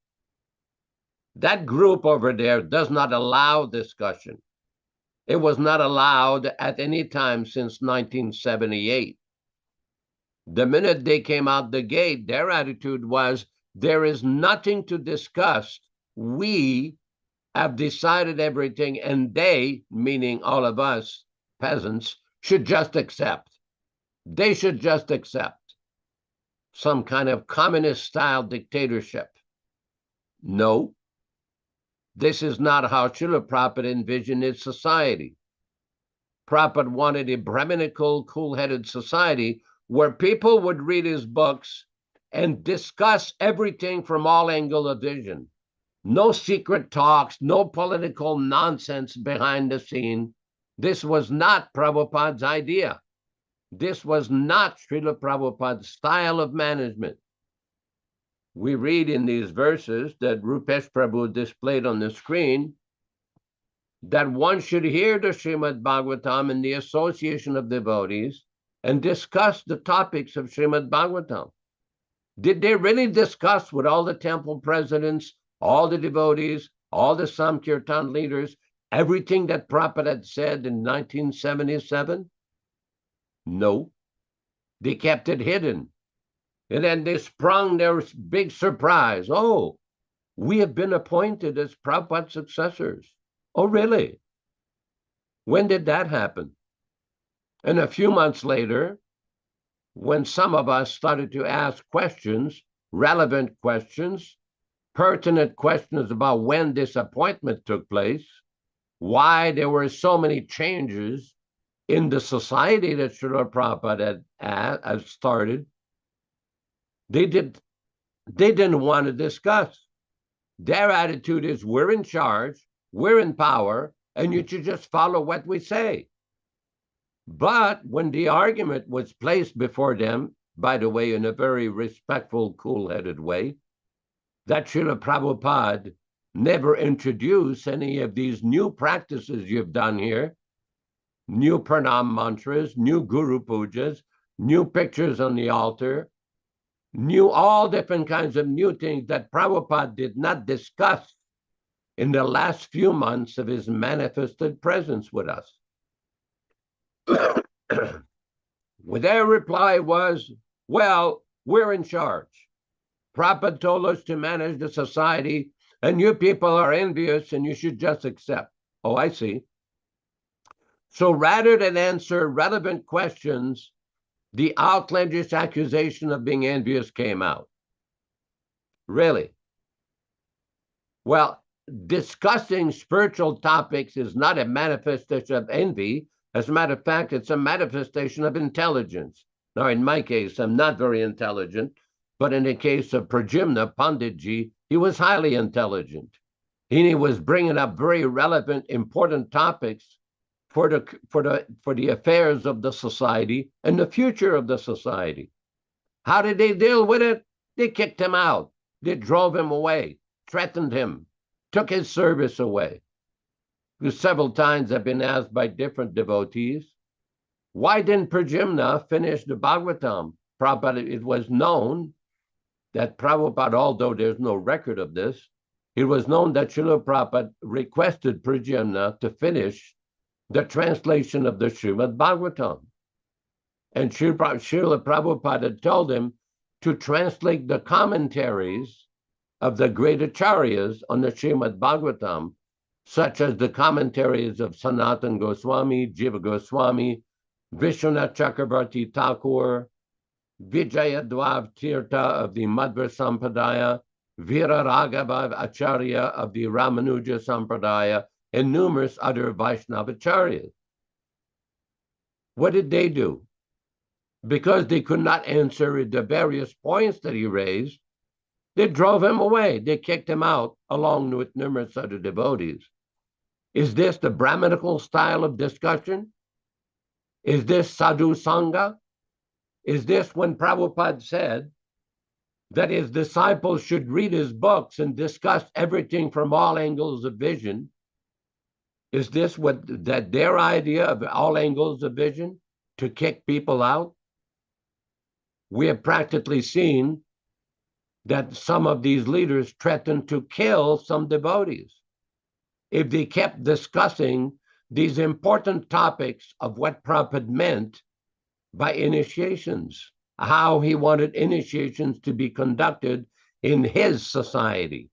That group over there does not allow discussion. It was not allowed at any time since 1978. The minute they came out the gate, their attitude was, there is nothing to discuss. We have decided everything, and they, meaning all of us peasants, should just accept. They should just accept some kind of communist-style dictatorship. No, this is not how Śrīla Prabhupada envisioned his society. Prabhupada wanted a Brahminical, cool-headed society where people would read his books and discuss everything from all angles of vision. No secret talks, no political nonsense behind the scene. This was not Prabhupada's idea. This was not Śrīla Prabhupada's style of management. We read in these verses that Rupesh Prabhu displayed on the screen that one should hear the Śrīmad-Bhāgavatam in the association of devotees and discuss the topics of Śrīmad-Bhāgavatam. Did they really discuss with all the temple presidents, all the devotees, all the Sankirtan leaders, everything that Prabhupada had said in 1977? No. They kept it hidden. And then they sprung their big surprise. Oh, we have been appointed as Prabhupada's successors. Oh, really? When did that happen? And a few months later, when some of us started to ask questions, relevant questions, pertinent questions about when this appointment took place, why there were so many changes in the society that Śrīla Prabhupada had started, they didn't want to discuss. Their attitude is, we're in charge, we're in power, and you should just follow what we say. But when the argument was placed before them, by the way, in a very respectful, cool-headed way, that Śrīla Prabhupada never introduced any of these new practices you've done here, new pranam mantras, new guru pujas, new pictures on the altar, new all different kinds of new things that Prabhupada did not discuss in the last few months of his manifested presence with us. Well, their reply was, well, we're in charge. Prabhupada told us to manage the society, and you people are envious, and you should just accept. Oh, I see. So rather than answer relevant questions, the outlandish accusation of being envious came out. Really? Well, discussing spiritual topics is not a manifestation of envy. As a matter of fact, it's a manifestation of intelligence. Now, in my case, I'm not very intelligent, but in the case of Pradyumna Panditji, he was highly intelligent. He was bringing up very relevant, important topics for the affairs of the society and the future of the society. How did they deal with it? They kicked him out. They drove him away, threatened him, took his service away. Because several times I've been asked by different devotees, why didn't Pradyumna finish the Bhagavatam? Prabhupada, it was known that Prabhupada, although there's no record of this, it was known that Śrīla Prabhupada requested Pradyumna to finish the translation of the Śrīmad-Bhāgavatam. And Śrīla Prabhupada told him to translate the commentaries of the great acharyas on the Śrīmad-Bhāgavatam, such as the commentaries of Sanatana Goswami, Jiva Goswami, Vishwanath Chakrabarti Thakur, Vijayadvav Tirtha of the Madhva Sampradaya, Vira Raghava Acharya of the Ramanuja Sampradaya, and numerous other Vaishnavacharyas. What did they do? Because they could not answer the various points that he raised, they drove him away. They kicked him out along with numerous other devotees. Is this the Brahminical style of discussion? Is this sadhu sangha? Is this when Prabhupada said that his disciples should read his books and discuss everything from all angles of vision? Is this that their idea of all angles of vision, to kick people out? We have practically seen that some of these leaders threatened to kill some devotees if they kept discussing these important topics of what Prabhupada meant by initiations, how he wanted initiations to be conducted in his society.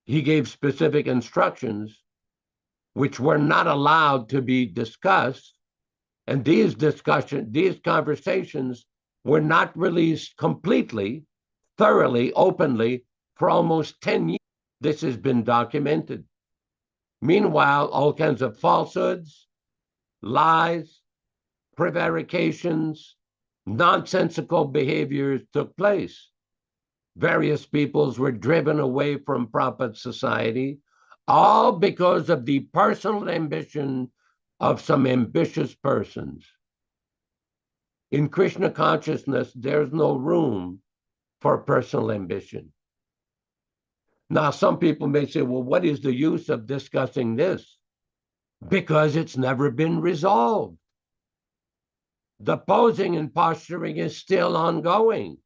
He gave specific instructions which were not allowed to be discussed, and these conversations were not released completely, thoroughly, openly for almost 10 years. This has been documented. Meanwhile, all kinds of falsehoods, lies, prevarications, nonsensical behaviors took place. Various peoples were driven away from Prabhupada society, all because of the personal ambition of some ambitious persons. In Krishna consciousness, there's no room for personal ambition. Now, some people may say, well, what is the use of discussing this? Because it's never been resolved. The posing and posturing is still ongoing.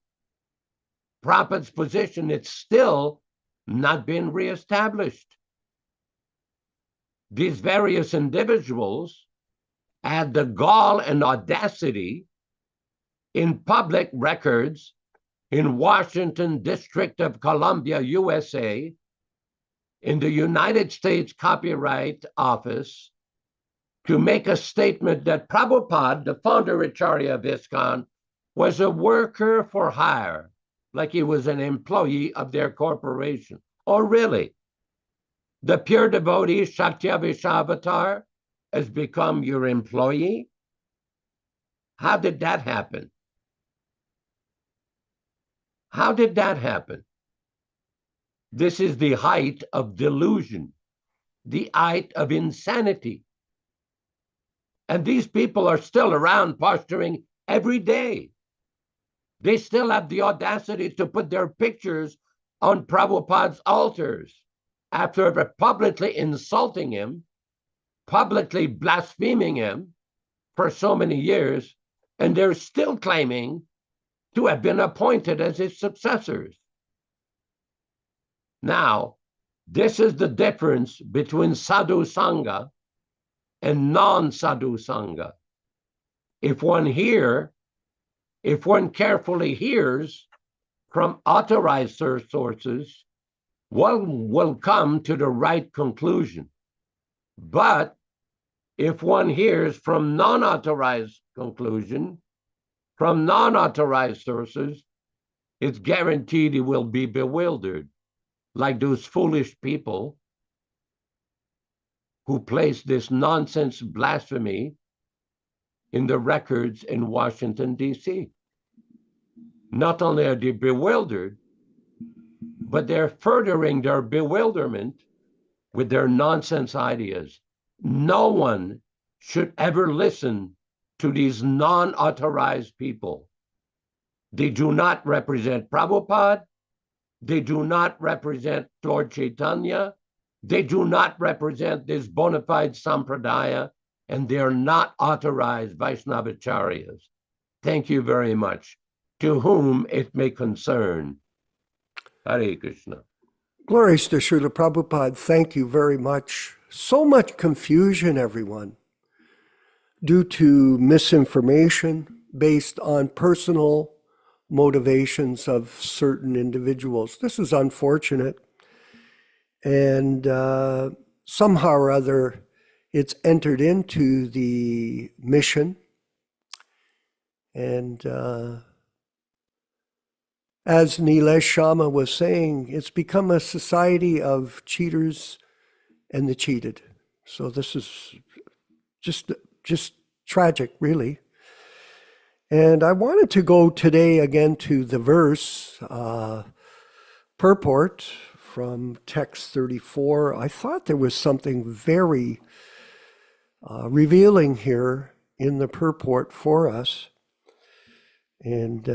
Prabhupada's position, it's still not been reestablished. These various individuals had the gall and audacity in public records in Washington, District of Columbia, USA, in the United States Copyright Office, to make a statement that Prabhupada, the Founder-Ācārya of ISKCON, was a worker for hire, like he was an employee of their corporation. Oh, really? The pure devotee Shakti-Avatar has become your employee? How did that happen? How did that happen? This is the height of delusion, the height of insanity. And these people are still around posturing every day. They still have the audacity to put their pictures on Prabhupada's altars after publicly insulting him, publicly blaspheming him for so many years, and they're still claiming to have been appointed as his successors. Now, this is the difference between sadhu sangha and non-sadhu sangha. If one carefully hears from authorized sources, one will come to the right conclusion. But if one hears from non-authorized sources, it's guaranteed he will be bewildered, like those foolish people who placed this nonsense blasphemy in the records in Washington, D.C. Not only are they bewildered, but they're furthering their bewilderment with their nonsense ideas. No one should ever listen to these non-authorized people. They do not represent Prabhupada. They do not represent Lord Chaitanya. They do not represent this bona fide sampradaya, and they're not authorized Vaishnavacharyas. Thank you very much. To whom it may concern. Hare Krishna. Glories to Śrīla Prabhupada. Thank you very much. So much confusion, everyone, due to misinformation based on personal motivations of certain individuals. This is unfortunate. And somehow or other, it's entered into the mission. And as Nilesh Sharma was saying, it's become a society of cheaters and the cheated. So this is just tragic, really. And I wanted to go today again to the verse purport from text 34. I thought there was something very revealing here in the purport for us. And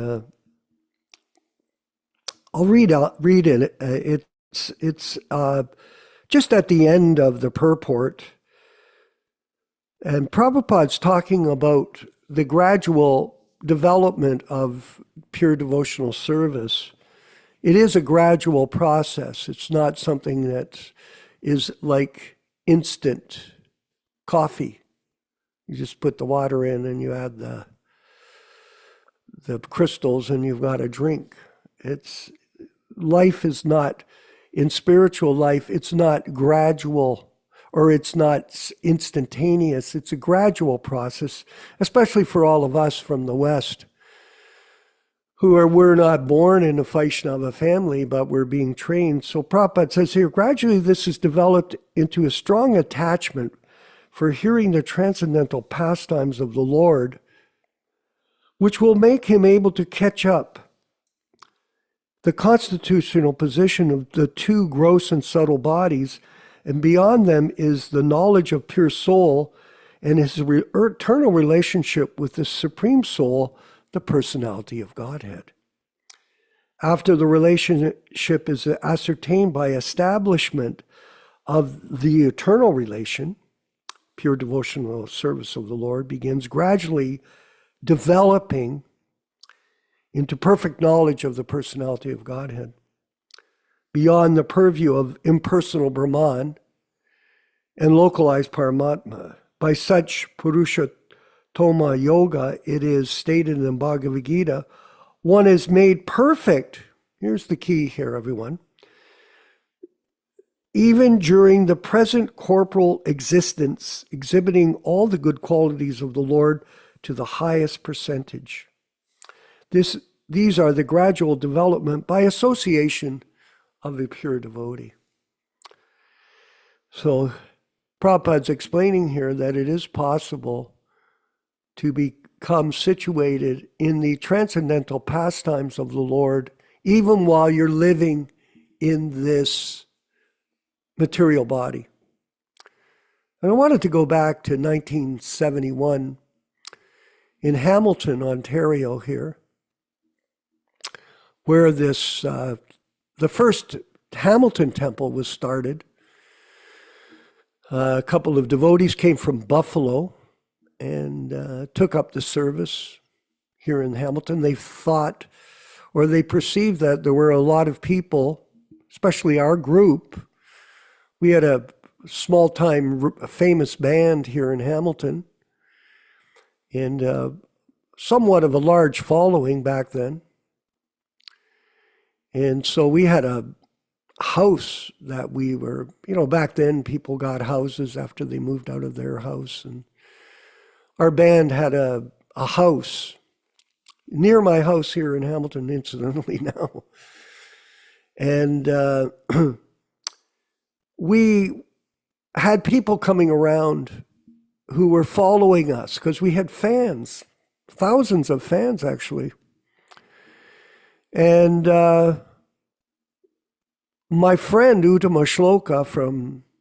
I'll read it. It's just at the end of the purport. And Prabhupada's talking about the gradual development of pure devotional service. It is a gradual process. It's not something that is like instant coffee. You just put the water in and you add the crystals and you've got a drink. Life is not, in spiritual life, it's not gradual or it's not instantaneous. It's a gradual process, especially for all of us from the West, we're not born in a Vaishnava family, but we're being trained. So Prabhupada says here, gradually this is developed into a strong attachment for hearing the transcendental pastimes of the Lord, which will make him able to catch up the constitutional position of the two gross and subtle bodies, and beyond them is the knowledge of pure soul and his eternal relationship with the Supreme Soul, the personality of Godhead. After the relationship is ascertained by establishment of the eternal relation, pure devotional service of the Lord begins gradually developing into perfect knowledge of the personality of Godhead, beyond the purview of impersonal Brahman and localized Paramatma. By such Purushottama Yoga, it is stated in Bhagavad Gita, one is made perfect. Here's the key here, everyone. Even during the present corporal existence, exhibiting all the good qualities of the Lord to the highest percentage. These are the gradual development by association of a pure devotee. So Prabhupada's explaining here that it is possible to become situated in the transcendental pastimes of the Lord, even while you're living in this material body. And I wanted to go back to 1971 in Hamilton, Ontario here, where this the first Hamilton temple was started. A couple of devotees came from Buffalo and took up the service here in Hamilton. They thought, or they perceived that there were a lot of people, especially our group. We had a small-time famous band here in Hamilton and somewhat of a large following back then. And so we had a house that we were, back then people got houses after they moved out of their house. And our band had a house near my house here in Hamilton, incidentally now. And we had people coming around who were following us because we had fans, thousands of fans actually. And my friend Uttama Shloka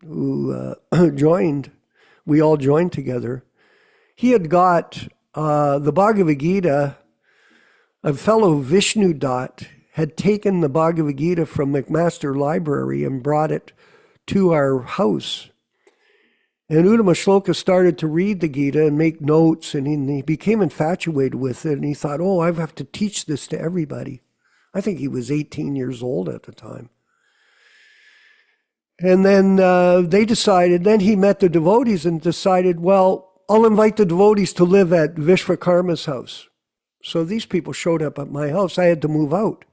who joined, we all joined together. He had got the Bhagavad Gita. A fellow Vishnu Dutt had taken the Bhagavad Gita from McMaster Library and brought it to our house. And Uttama Shloka started to read the Gita and make notes, and he became infatuated with it. And he thought, oh, I have to teach this to everybody. I think he was 18 years old at the time. And then then he met the devotees and decided, well, I'll invite the devotees to live at Vishwakarma's house. So these people showed up at my house. I had to move out.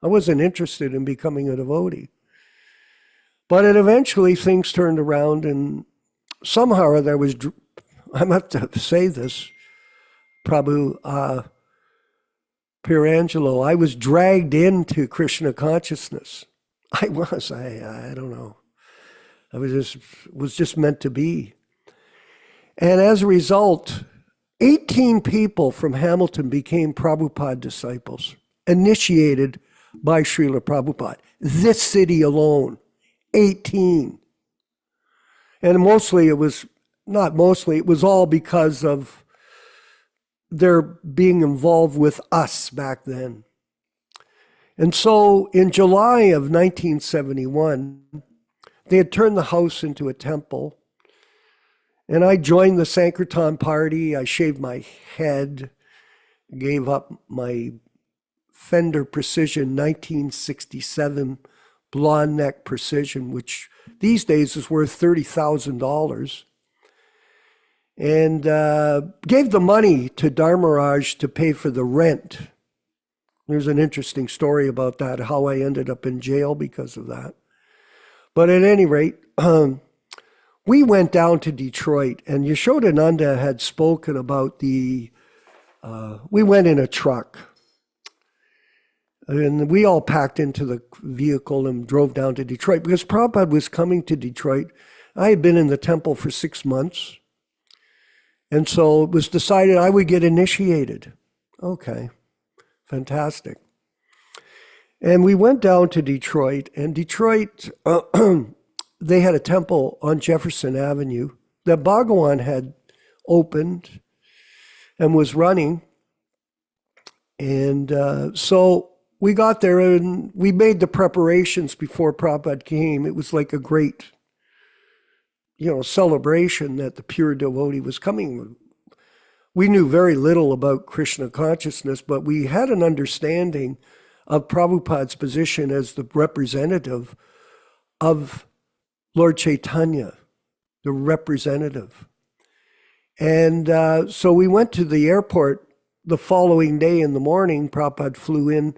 I wasn't interested in becoming a devotee. But eventually things turned around, and somehow there was, I have to say this, Prabhu Pirangelo, I was dragged into Krishna Consciousness. I don't know. I was just meant to be. And as a result, 18 people from Hamilton became Prabhupada disciples, initiated by Śrīla Prabhupāda. This city alone, 18. And it was all because of their being involved with us back then. And so in July of 1971, they had turned the house into a temple. And I joined the Sankirtan party. I shaved my head, gave up my Fender Precision 1967 blonde neck Precision, which these days is worth $30,000, and gave the money to Dharmaraj to pay for the rent. There's an interesting story about that, how I ended up in jail because of that. But at any rate, we went down to Detroit, and Yaśodā-nanda had spoken about we went in a truck. And we all packed into the vehicle and drove down to Detroit because Prabhupada was coming to Detroit. I had been in the temple for 6 months. And so it was decided I would get initiated. Okay, fantastic. And we went down to Detroit, and Detroit, they had a temple on Jefferson Avenue that Bhagawan had opened and was running. And so we got there and we made the preparations before Prabhupada came. It was like a great, celebration that the pure devotee was coming. We knew very little about Krishna consciousness, but we had an understanding of Prabhupada's position as the representative of Lord Chaitanya, the representative. And so we went to the airport the following day in the morning. Prabhupada flew in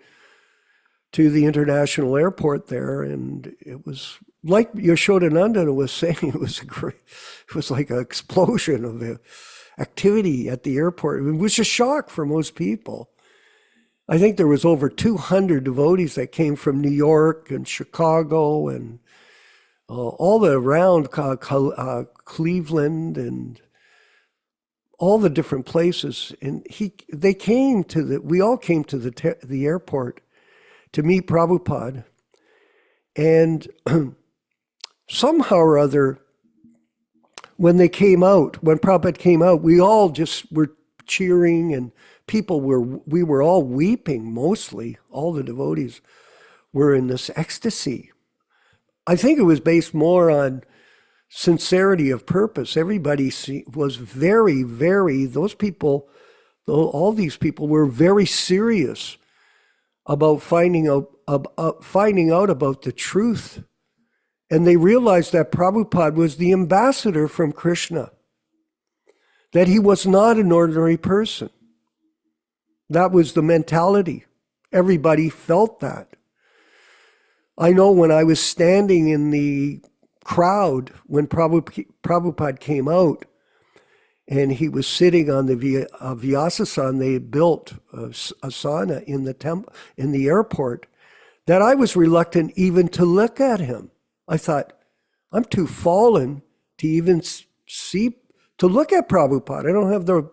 to the international airport there, and it was like Yaśodā-nandana was saying, it was like an explosion of activity at the airport. It was a shock for most people. I think there was over 200 devotees that came from New York and Chicago and all the around Cleveland and all the different places. And we all came to the airport to meet Prabhupada. And somehow or other, when Prabhupada came out, we all just were cheering, and we were all weeping mostly. All the devotees were in this ecstasy. I think it was based more on sincerity of purpose. Everybody was very, very, all these people were very serious about finding out about the truth. And they realized that Prabhupada was the ambassador from Krishna, that he was not an ordinary person. That was the mentality. Everybody felt that. I know when I was standing in the crowd when Prabhupada came out, and he was sitting on the Vyāsadeva, they had built a asana in the airport, that I was reluctant even to look at him. I thought, I'm too fallen to even to look at Prabhupada. I don't have the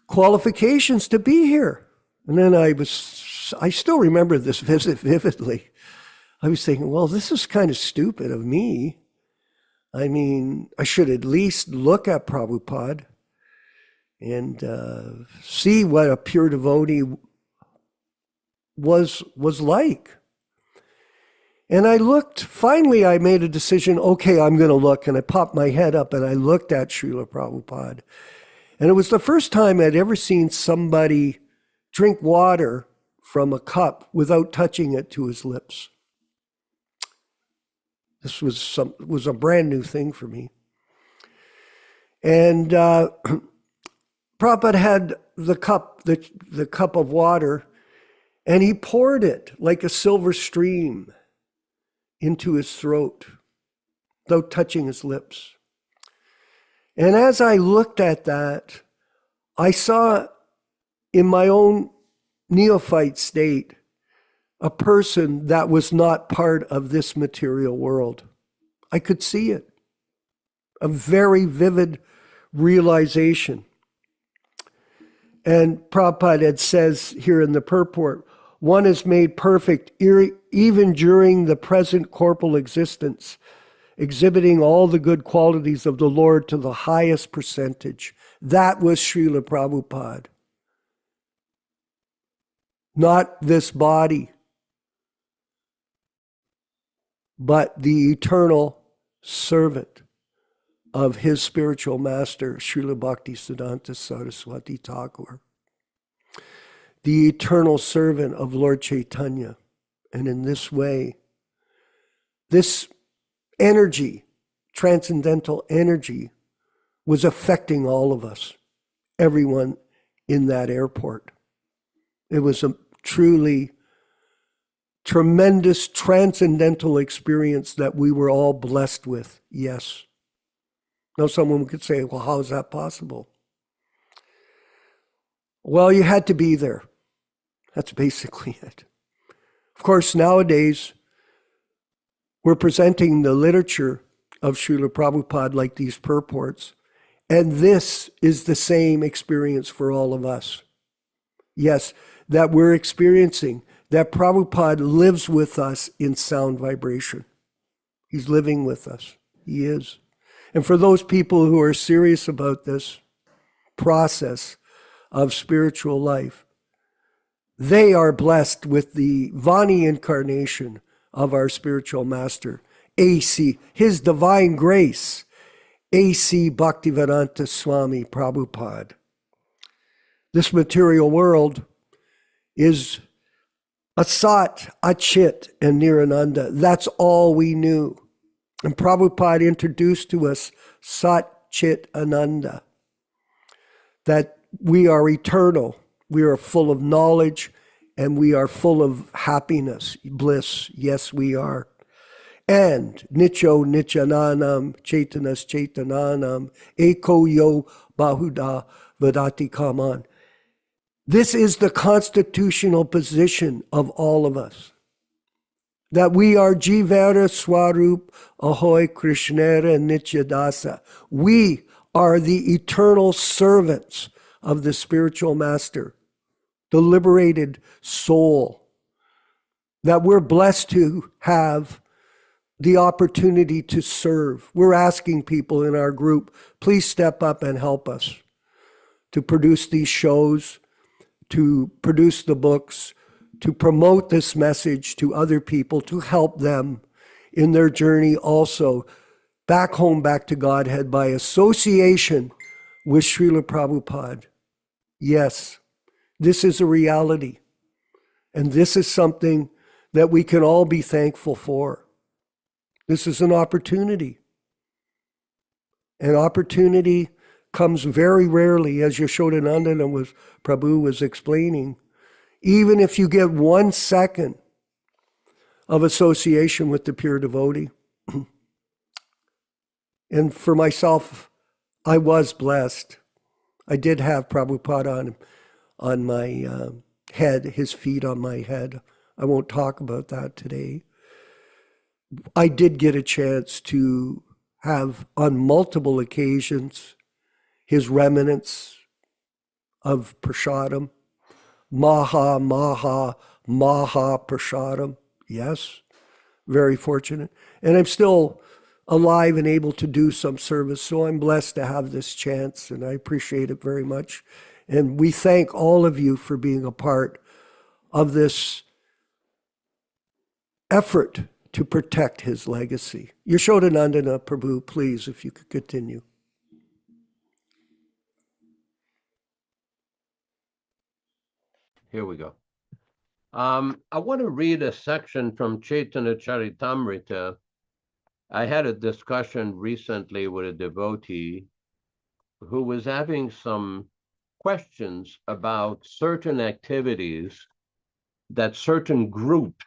qualifications to be here. And then I still remember this visit vividly. I was thinking, well, this is kind of stupid of me. I mean, I should at least look at Prabhupada and see what a pure devotee was like. And I finally I made a decision, okay, I'm going to look. And I popped my head up and I looked at Śrīla Prabhupāda. And it was the first time I'd ever seen somebody drink water from a cup without touching it to his lips. This was a brand new thing for me. And Prabhupada had the cup of water, and he poured it like a silver stream into his throat, without touching his lips. And as I looked at that, I saw in my own neophyte state a person that was not part of this material world. I could see it. A very vivid realization. And Prabhupada says here in the purport, one is made perfect even during the present corporal existence, exhibiting all the good qualities of the Lord to the highest percentage. That was Śrīla Prabhupāda. Not this body, but the eternal servant of his spiritual master, Śrīla Bhaktisiddhanta Saraswati Thakur. The eternal servant of Lord Chaitanya. And in this way, this energy, transcendental energy, was affecting all of us, everyone in that airport. It was a truly tremendous transcendental experience that we were all blessed with, yes. Now someone could say, well, how is that possible? Well, you had to be there. That's basically it. Of course, nowadays, we're presenting the literature of Śrīla Prabhupada like these purports, and this is the same experience for all of us. Yes, that we're experiencing, that Prabhupada lives with us in sound vibration. He's living with us. He is. And for those people who are serious about this process of spiritual life, they are blessed with the Vani incarnation of our spiritual master, A.C., His Divine Grace, A.C. Bhaktivedanta Swami Prabhupāda. This material world is Asat, Achit, and Nirananda. That's all we knew. And Prabhupada introduced to us Sat, Chit, Ananda, that we are eternal, we are full of knowledge, and we are full of happiness, bliss. Yes, we are. And Nicho Nichananam, Chaitanas Chaitananam, Eko Yo Bahuda Vadati Kaman. This is the constitutional position of all of us, that we are Jivara Swarup Ahoy Krishnera Nityadasa. We are the eternal servants of the spiritual master, the liberated soul, that we're blessed to have the opportunity to serve. We're asking people in our group, please step up and help us to produce these shows, to produce the books, to promote this message to other people, to help them in their journey also back home, back to Godhead by association with Śrīla Prabhupāda. Yes, this is a reality. And this is something that we can all be thankful for. This is an opportunity. An opportunity comes very rarely, as Yaśodā-nandana Prabhu was explaining. Even if you get 1 second of association with the pure devotee. And for myself, I was blessed. I did have Prabhupada on my head, his feet on my head. I won't talk about that today. I did get a chance to have, on multiple occasions, his remnants of prasadam, Maha prasadam. Yes, very fortunate. And I'm still alive and able to do some service, so I'm blessed to have this chance, and I appreciate it very much. And we thank all of you for being a part of this effort to protect his legacy. Yaśodā-nandana Prabhu, please, if you could continue. Here we go. I want to read a section from Chaitanya Charitamrita. I had a discussion recently with a devotee who was having some questions about certain activities that certain groups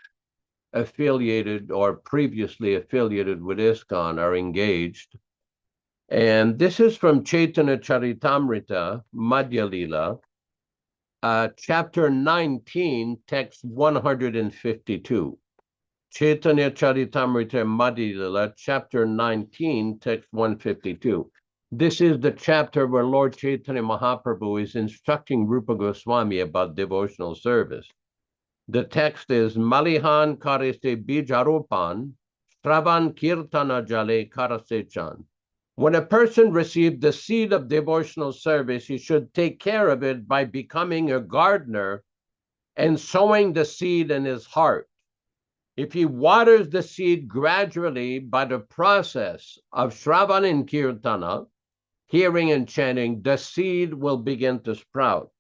affiliated or previously affiliated with ISKCON are engaged. And this is from Chaitanya Charitamrita, Madhya Lila, chapter 19, text 152. Chaitanya Charitamrita Madhya Lila, chapter 19, text 152. This is the chapter where Lord Chaitanya Mahaprabhu is instructing Rupa Goswami about devotional service. The text is Malihan karese bijaropan, Shravan kirtana jale karasechan. When a person receives the seed of devotional service, he should take care of it by becoming a gardener and sowing the seed in his heart. If he waters the seed gradually by the process of Shravan and Kirtana, hearing and chanting, the seed will begin to sprout.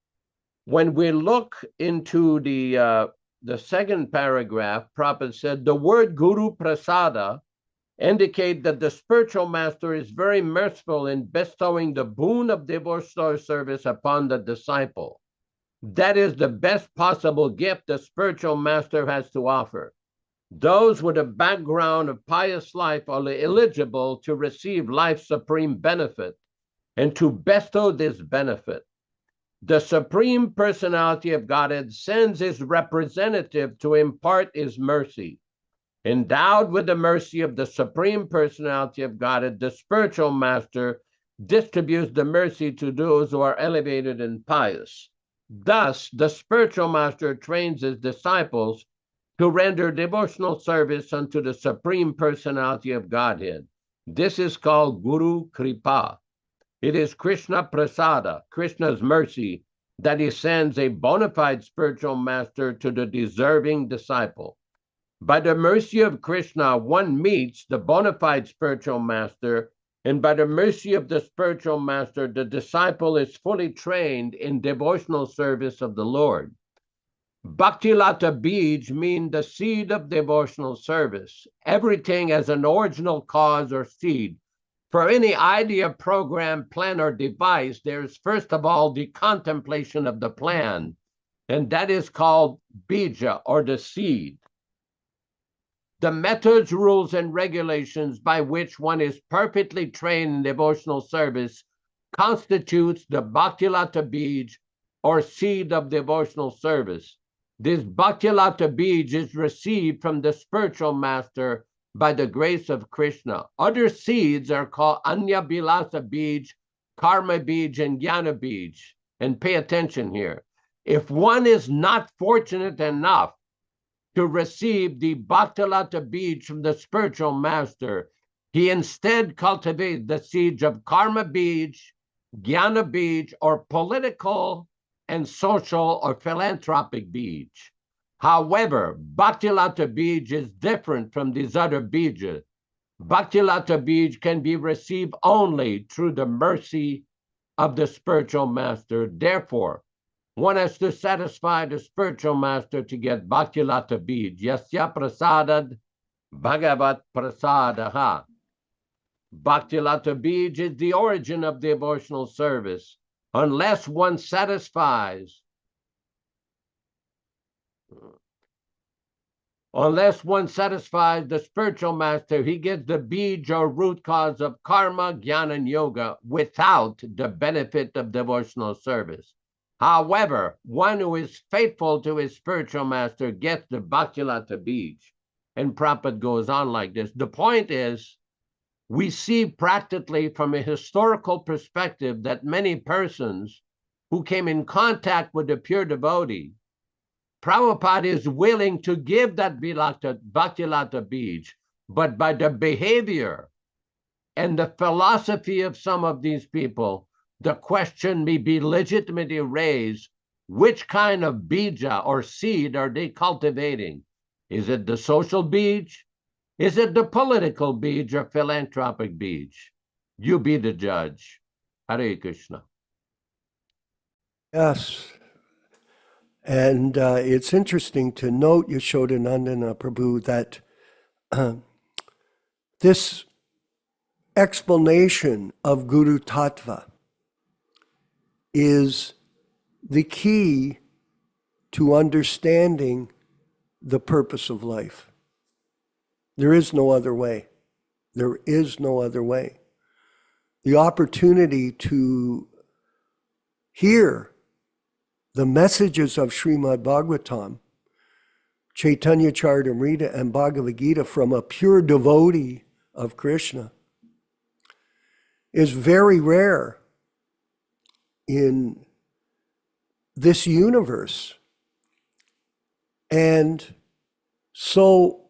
When we look into the second paragraph, Prabhupada said, the word Guru Prasada indicate that the spiritual master is very merciful in bestowing the boon of devotional service upon the disciple. That is the best possible gift the spiritual master has to offer. Those with a background of pious life are eligible to receive life's supreme benefit and to bestow this benefit. The Supreme Personality of Godhead sends his representative to impart his mercy. Endowed with the mercy of the Supreme Personality of Godhead, the spiritual master distributes the mercy to those who are elevated and pious. Thus, the spiritual master trains his disciples to render devotional service unto the Supreme Personality of Godhead. This is called Guru Kripa. It is Krishna Prasada, Krishna's mercy, that he sends a bona fide spiritual master to the deserving disciple. By the mercy of Krishna, one meets the bona fide spiritual master, and by the mercy of the spiritual master, the disciple is fully trained in devotional service of the Lord. Bhakti Lata Bij means the seed of devotional service. Everything has an original cause or seed. For any idea, program, plan, or device, there's first of all the contemplation of the plan, and that is called bija, or the seed. The methods, rules, and regulations by which one is perfectly trained in devotional service constitutes the Bhakti Lata Bij, or seed of devotional service. This Bhaktilata Bij is received from the spiritual master by the grace of Krishna. Other seeds are called Anya Bilasa Bij, Karma Bij, and Jnana Bij. And pay attention here. If one is not fortunate enough to receive the Bhaktilata Bij from the spiritual master, he instead cultivates the seeds of Karma Bij, Jnana Bij, or political and social or philanthropic Bij. However, Bhaktilata Bij is different from these other Bijas. Bhaktilata Bij can be received only through the mercy of the spiritual master. Therefore, one has to satisfy the spiritual master to get Bhaktilata Bij. Yasya prasadad bhagavat prasadaha. Bhaktilata Bij is the origin of devotional service. Unless one satisfies the spiritual master, he gets the bij or root cause of karma, jnana, and yoga without the benefit of devotional service. However, one who is faithful to his spiritual master gets the Bhaktilata Bij. And Prabhupada goes on like this. The point is, we see practically from a historical perspective that many persons who came in contact with the pure devotee, Prabhupada is willing to give that Bhaktilata Bij, but by the behavior and the philosophy of some of these people, the question may be legitimately raised, which kind of bija or seed are they cultivating? Is it the social bij? Is it the political bij or philanthropic bij? You be the judge. Hare Krishna. Yes. And it's interesting to note, Yaśodā-nandana Prabhu, that this explanation of Guru Tattva is the key to understanding the purpose of life. There is no other way. There is no other way. The opportunity to hear the messages of Śrīmad-Bhāgavatam, Chaitanya Charitamrita, and Bhagavad Gita from a pure devotee of Krishna is very rare in this universe. And so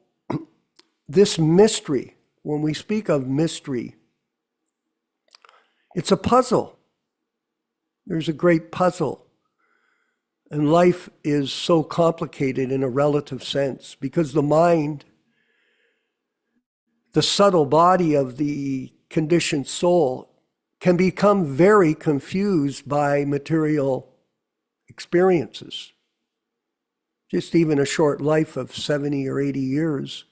this mystery, when we speak of mystery, it's a puzzle. There's a great puzzle. And life is so complicated in a relative sense because the mind, the subtle body of the conditioned soul, can become very confused by material experiences. Just even a short life of 70 or 80 years.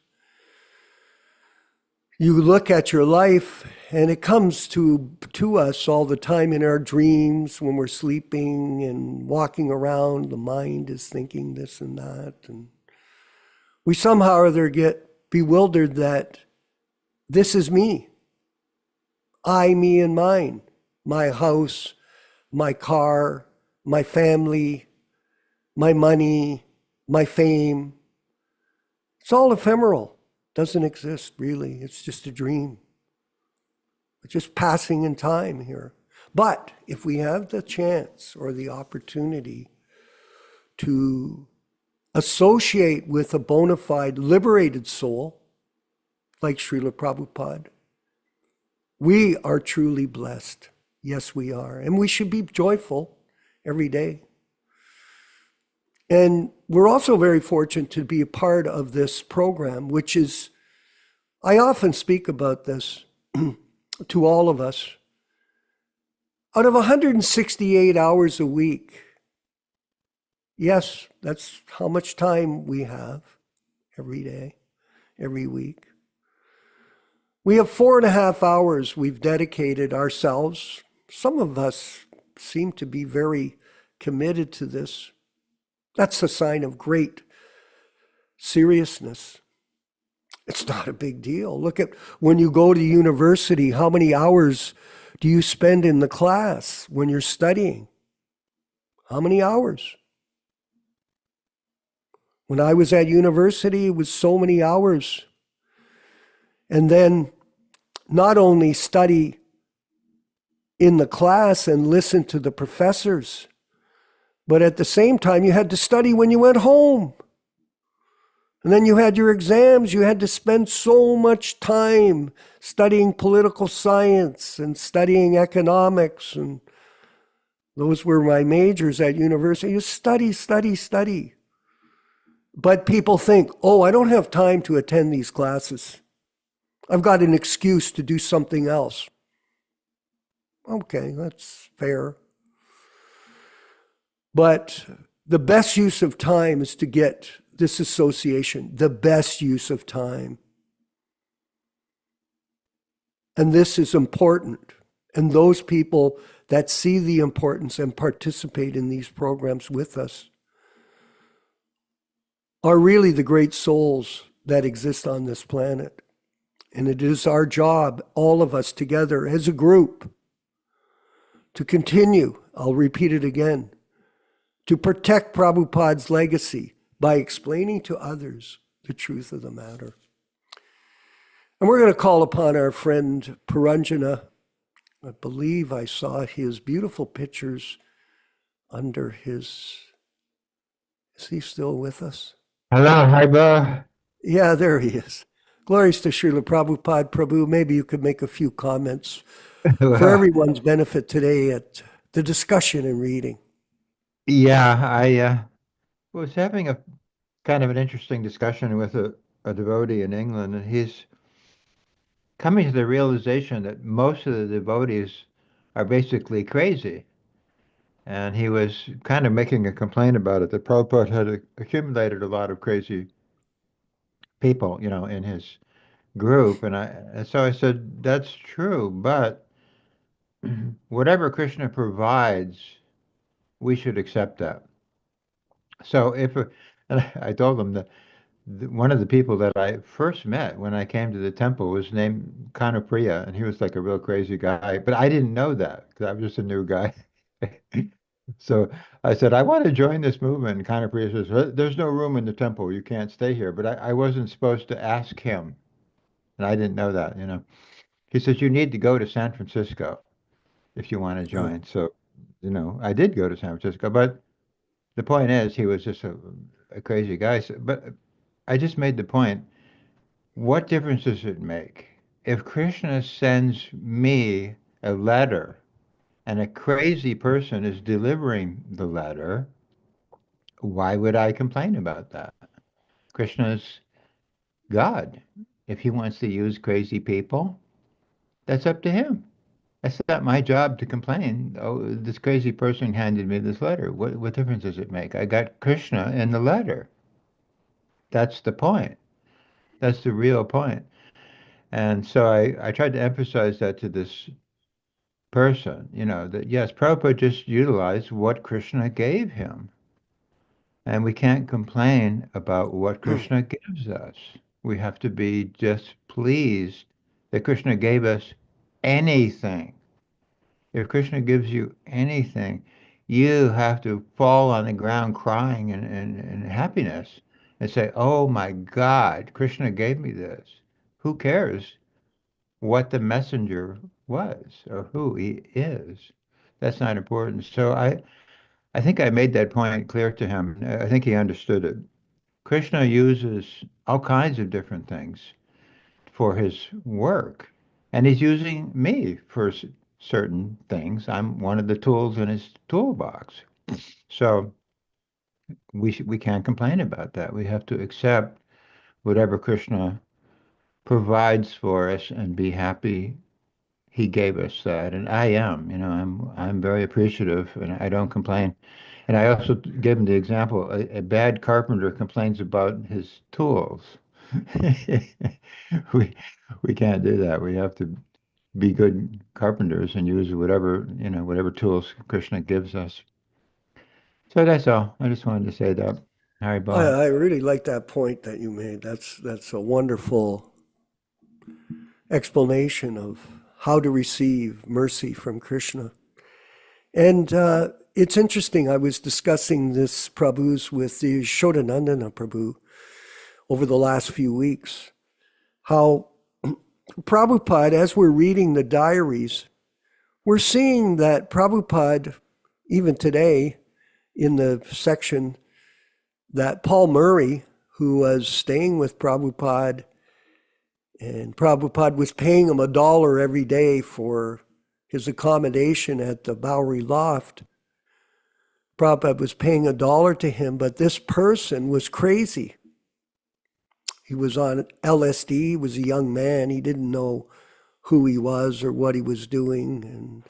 You look at your life and it comes to us all the time in our dreams when we're sleeping and walking around. The mind is thinking this and that. And we somehow or other get bewildered that this is me. I, me, and mine. My house, my car, my family, my money, my fame. It's all ephemeral. Doesn't exist, really. It's just a dream. It's just passing in time here. But if we have the chance or the opportunity to associate with a bona fide liberated soul, like Śrīla Prabhupāda, we are truly blessed. Yes, we are. And we should be joyful every day. And we're also very fortunate to be a part of this program, which is, I often speak about this to all of us. Out of 168 hours a week, yes, that's how much time we have every day, every week. We have 4.5 hours we've dedicated ourselves. Some of us seem to be very committed to this. That's a sign of great seriousness. It's not a big deal. Look at when you go to university, how many hours do you spend in the class when you're studying? How many hours? When I was at university, it was so many hours. And then not only study in the class and listen to the professors, but at the same time, you had to study when you went home. And then you had your exams. You had to spend so much time studying political science and studying economics. And those were my majors at university. You study, study, study. But people think, oh, I don't have time to attend these classes. I've got an excuse to do something else. Okay, that's fair. But the best use of time is to get this association, the best use of time. And this is important. And those people that see the importance and participate in these programs with us are really the great souls that exist on this planet. And it is our job, all of us together as a group, to continue, I'll repeat it again, to protect Prabhupada's legacy by explaining to others the truth of the matter. And we're going to call upon our friend Puranjana. I believe I saw his beautiful pictures under his... Is he still with us? Hello, Haiba. Yeah, there he is. Glories to Śrīla Prabhupada. Prabhu, maybe you could make a few comments for everyone's benefit today at the discussion and reading. Yeah, I was having a kind of an interesting discussion with a devotee in England, and he's coming to the realization that most of the devotees are basically crazy. And he was kind of making a complaint about it, that Prabhupada had accumulated a lot of crazy people, in his group. And so I said, that's true, but whatever Krishna provides, we should accept that. So and I told him that one of the people that I first met when I came to the temple was named Kanapriya, and he was like a real crazy guy, but I didn't know that because I was just a new guy. So I said, I want to join this movement. And Kanapriya says, well, there's no room in the temple. You can't stay here. But I wasn't supposed to ask him, and I didn't know that, He says, you need to go to San Francisco if you want to join. So, I did go to San Francisco, but the point is, he was just a crazy guy. But I just made the point, what difference does it make? If Krishna sends me a letter and a crazy person is delivering the letter, why would I complain about that? Krishna's God. If he wants to use crazy people, that's up to him. It's not my job to complain. Oh, this crazy person handed me this letter. What difference does it make? I got Krishna in the letter. That's the point. That's the real point. And so I tried to emphasize that to this person, that yes, Prabhupada just utilized what Krishna gave him. And we can't complain about what Krishna gives us. We have to be just pleased that Krishna gave us anything. If Krishna gives you anything, you have to fall on the ground crying in happiness and say, oh my God, Krishna gave me this. Who cares what the messenger was or who he is? That's not important. So I think I made that point clear to him. I think he understood it. Krishna uses all kinds of different things for his work, and he's using me for certain things. I'm one of the tools in his toolbox. So we can't complain about that. We have to accept whatever Krishna provides for us and be happy he gave us that. And I am, I'm very appreciative, and I don't complain. And I also gave him the example, a bad carpenter complains about his tools. We can't do that. We have to be good carpenters and use whatever tools Krishna gives us. So that's all. I just wanted to say that. Hare Krishna. I really like that point that you made. That's a wonderful explanation of how to receive mercy from Krishna. And it's interesting. I was discussing this Prabhus with the Yaśodā-nandana Prabhu over the last few weeks. How Prabhupada, as we're reading the diaries, we're seeing that Prabhupada, even today, in the section that Paul Murray, who was staying with Prabhupada, and Prabhupada was paying him $1 every day for his accommodation at the Bowery Loft. Prabhupada was paying $1 to him, but this person was crazy. He was on LSD, he was a young man, he didn't know who he was or what he was doing, and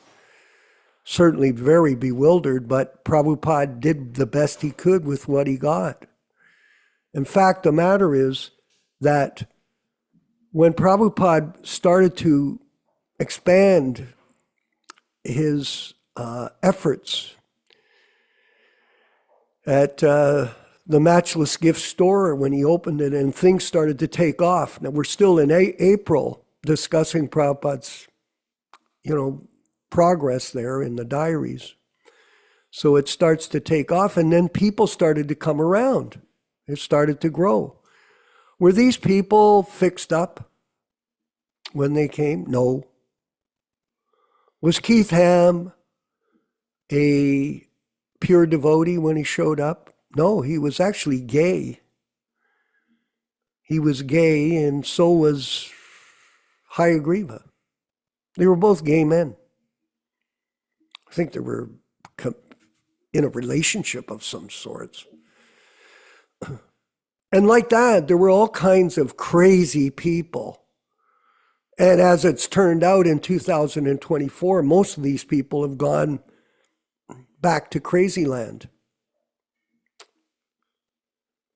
certainly very bewildered, but Prabhupada did the best he could with what he got. In fact, the matter is that when Prabhupada started to expand his efforts at the Matchless Gift Store, when he opened it and things started to take off. Now we're still in April discussing Prabhupada's, progress there in the diaries. So it starts to take off, and then people started to come around. It started to grow. Were these people fixed up when they came? No. Was Keith Ham a pure devotee when he showed up? No, he was actually gay. He was gay, and so was Hayagriva. They were both gay men. I think they were in a relationship of some sorts. And like that, there were all kinds of crazy people. And as it's turned out in 2024, most of these people have gone back to crazy land.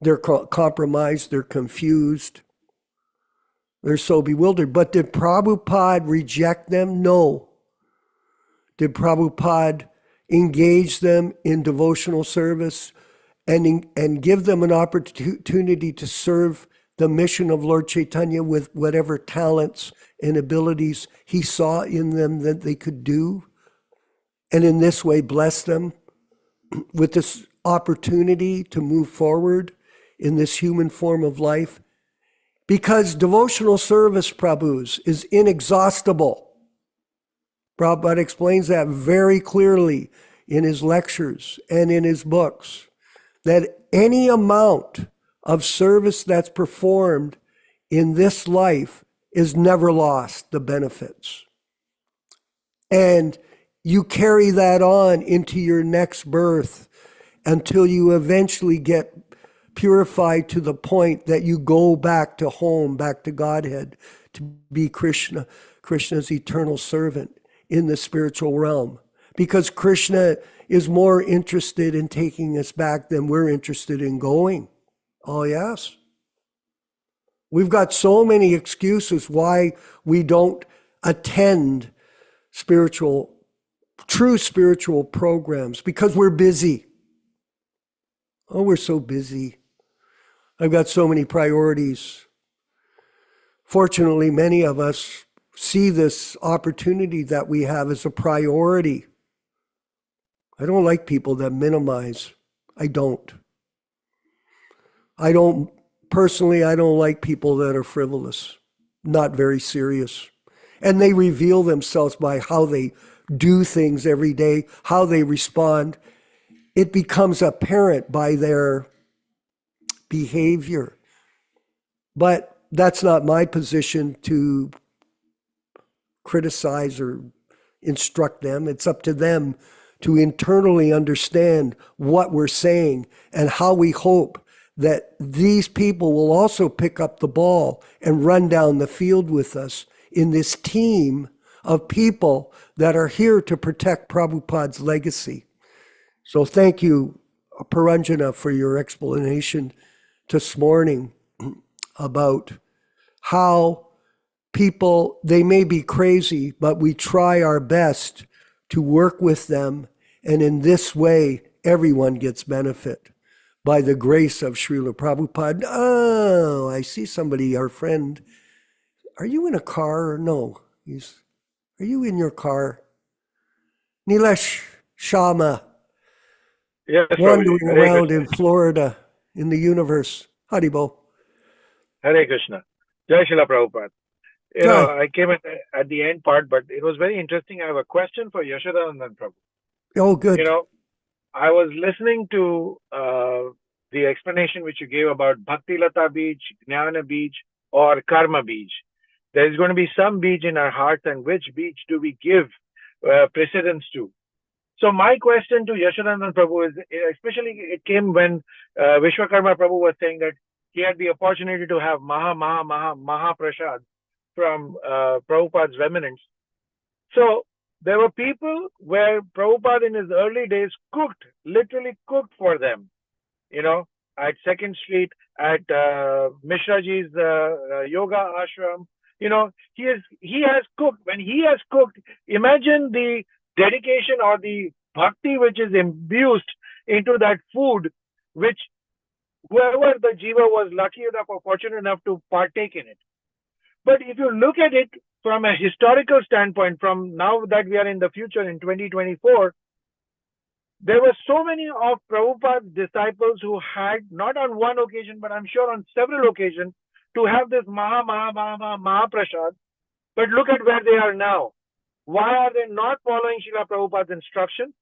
They're compromised, they're confused, they're so bewildered. But did Prabhupada reject them? No. Did Prabhupada engage them in devotional service and give them an opportunity to serve the mission of Lord Chaitanya with whatever talents and abilities he saw in them that they could do? And in this way bless them with this opportunity to move forward in this human form of life? Because devotional service, Prabhus, is inexhaustible. Prabhupada explains that very clearly in his lectures and in his books, that any amount of service that's performed in this life is never lost, the benefits. And you carry that on into your next birth until you eventually get purified to the point that you go back to home, back to Godhead, to be Krishna's eternal servant in the spiritual realm. Because Krishna is more interested in taking us back than we're interested in going. Oh, yes. We've got so many excuses why we don't attend true spiritual programs, because we're busy. Oh, we're so busy. I've got so many priorities. Fortunately, many of us see this opportunity that we have as a priority. I don't like people that minimize. I don't. Personally, I don't like people that are frivolous, not very serious. And they reveal themselves by how they do things every day, how they respond. It becomes apparent by their behavior. But that's not my position to criticize or instruct them. It's up to them to internally understand what we're saying and how we hope that these people will also pick up the ball and run down the field with us in this team of people that are here to protect Prabhupada's legacy. So thank you, Paranjana, for your explanation this morning about how people, they may be crazy, but we try our best to work with them. And in this way, everyone gets benefit by the grace of Śrīla Prabhupāda. Oh, I see somebody, our friend. Are you in a car? Or no. Are you in your car? Nilesh Sharma. Yes, Prabhuji. wandering Hare around Krishna. in Florida, in the universe. Haribo. Hare Krishna. Jai Śrīla Prabhupada. Jai. I came at the end part, but it was very interesting. I have a question for Yasoda-nandana Prabhu. Oh, good. I was listening to the explanation which you gave about Bhakti Lata Beej, Jnana Beej, or Karma Beej. There is going to be some beej in our hearts, and which beej do we give precedence to? So my question to Yasoda-nandana Prabhu is, especially it came when Vishwakarma Prabhu was saying that he had the opportunity to have Maha Prasad from Prabhupada's remnants. So there were people where Prabhupada in his early days cooked, literally cooked for them, at 2nd Street, at Mishraji's yoga ashram. He has cooked. When he has cooked, imagine the dedication or the bhakti which is imbued into that food, which whoever the jiva was lucky enough or fortunate enough to partake in it. But if you look at it from a historical standpoint, from now that we are in the future in 2024, there were so many of Prabhupada's disciples who had, not on one occasion, but I'm sure on several occasions, to have this Maha Prasad. But look at where they are now. Why are they not following Śrīla Prabhupada's instruction?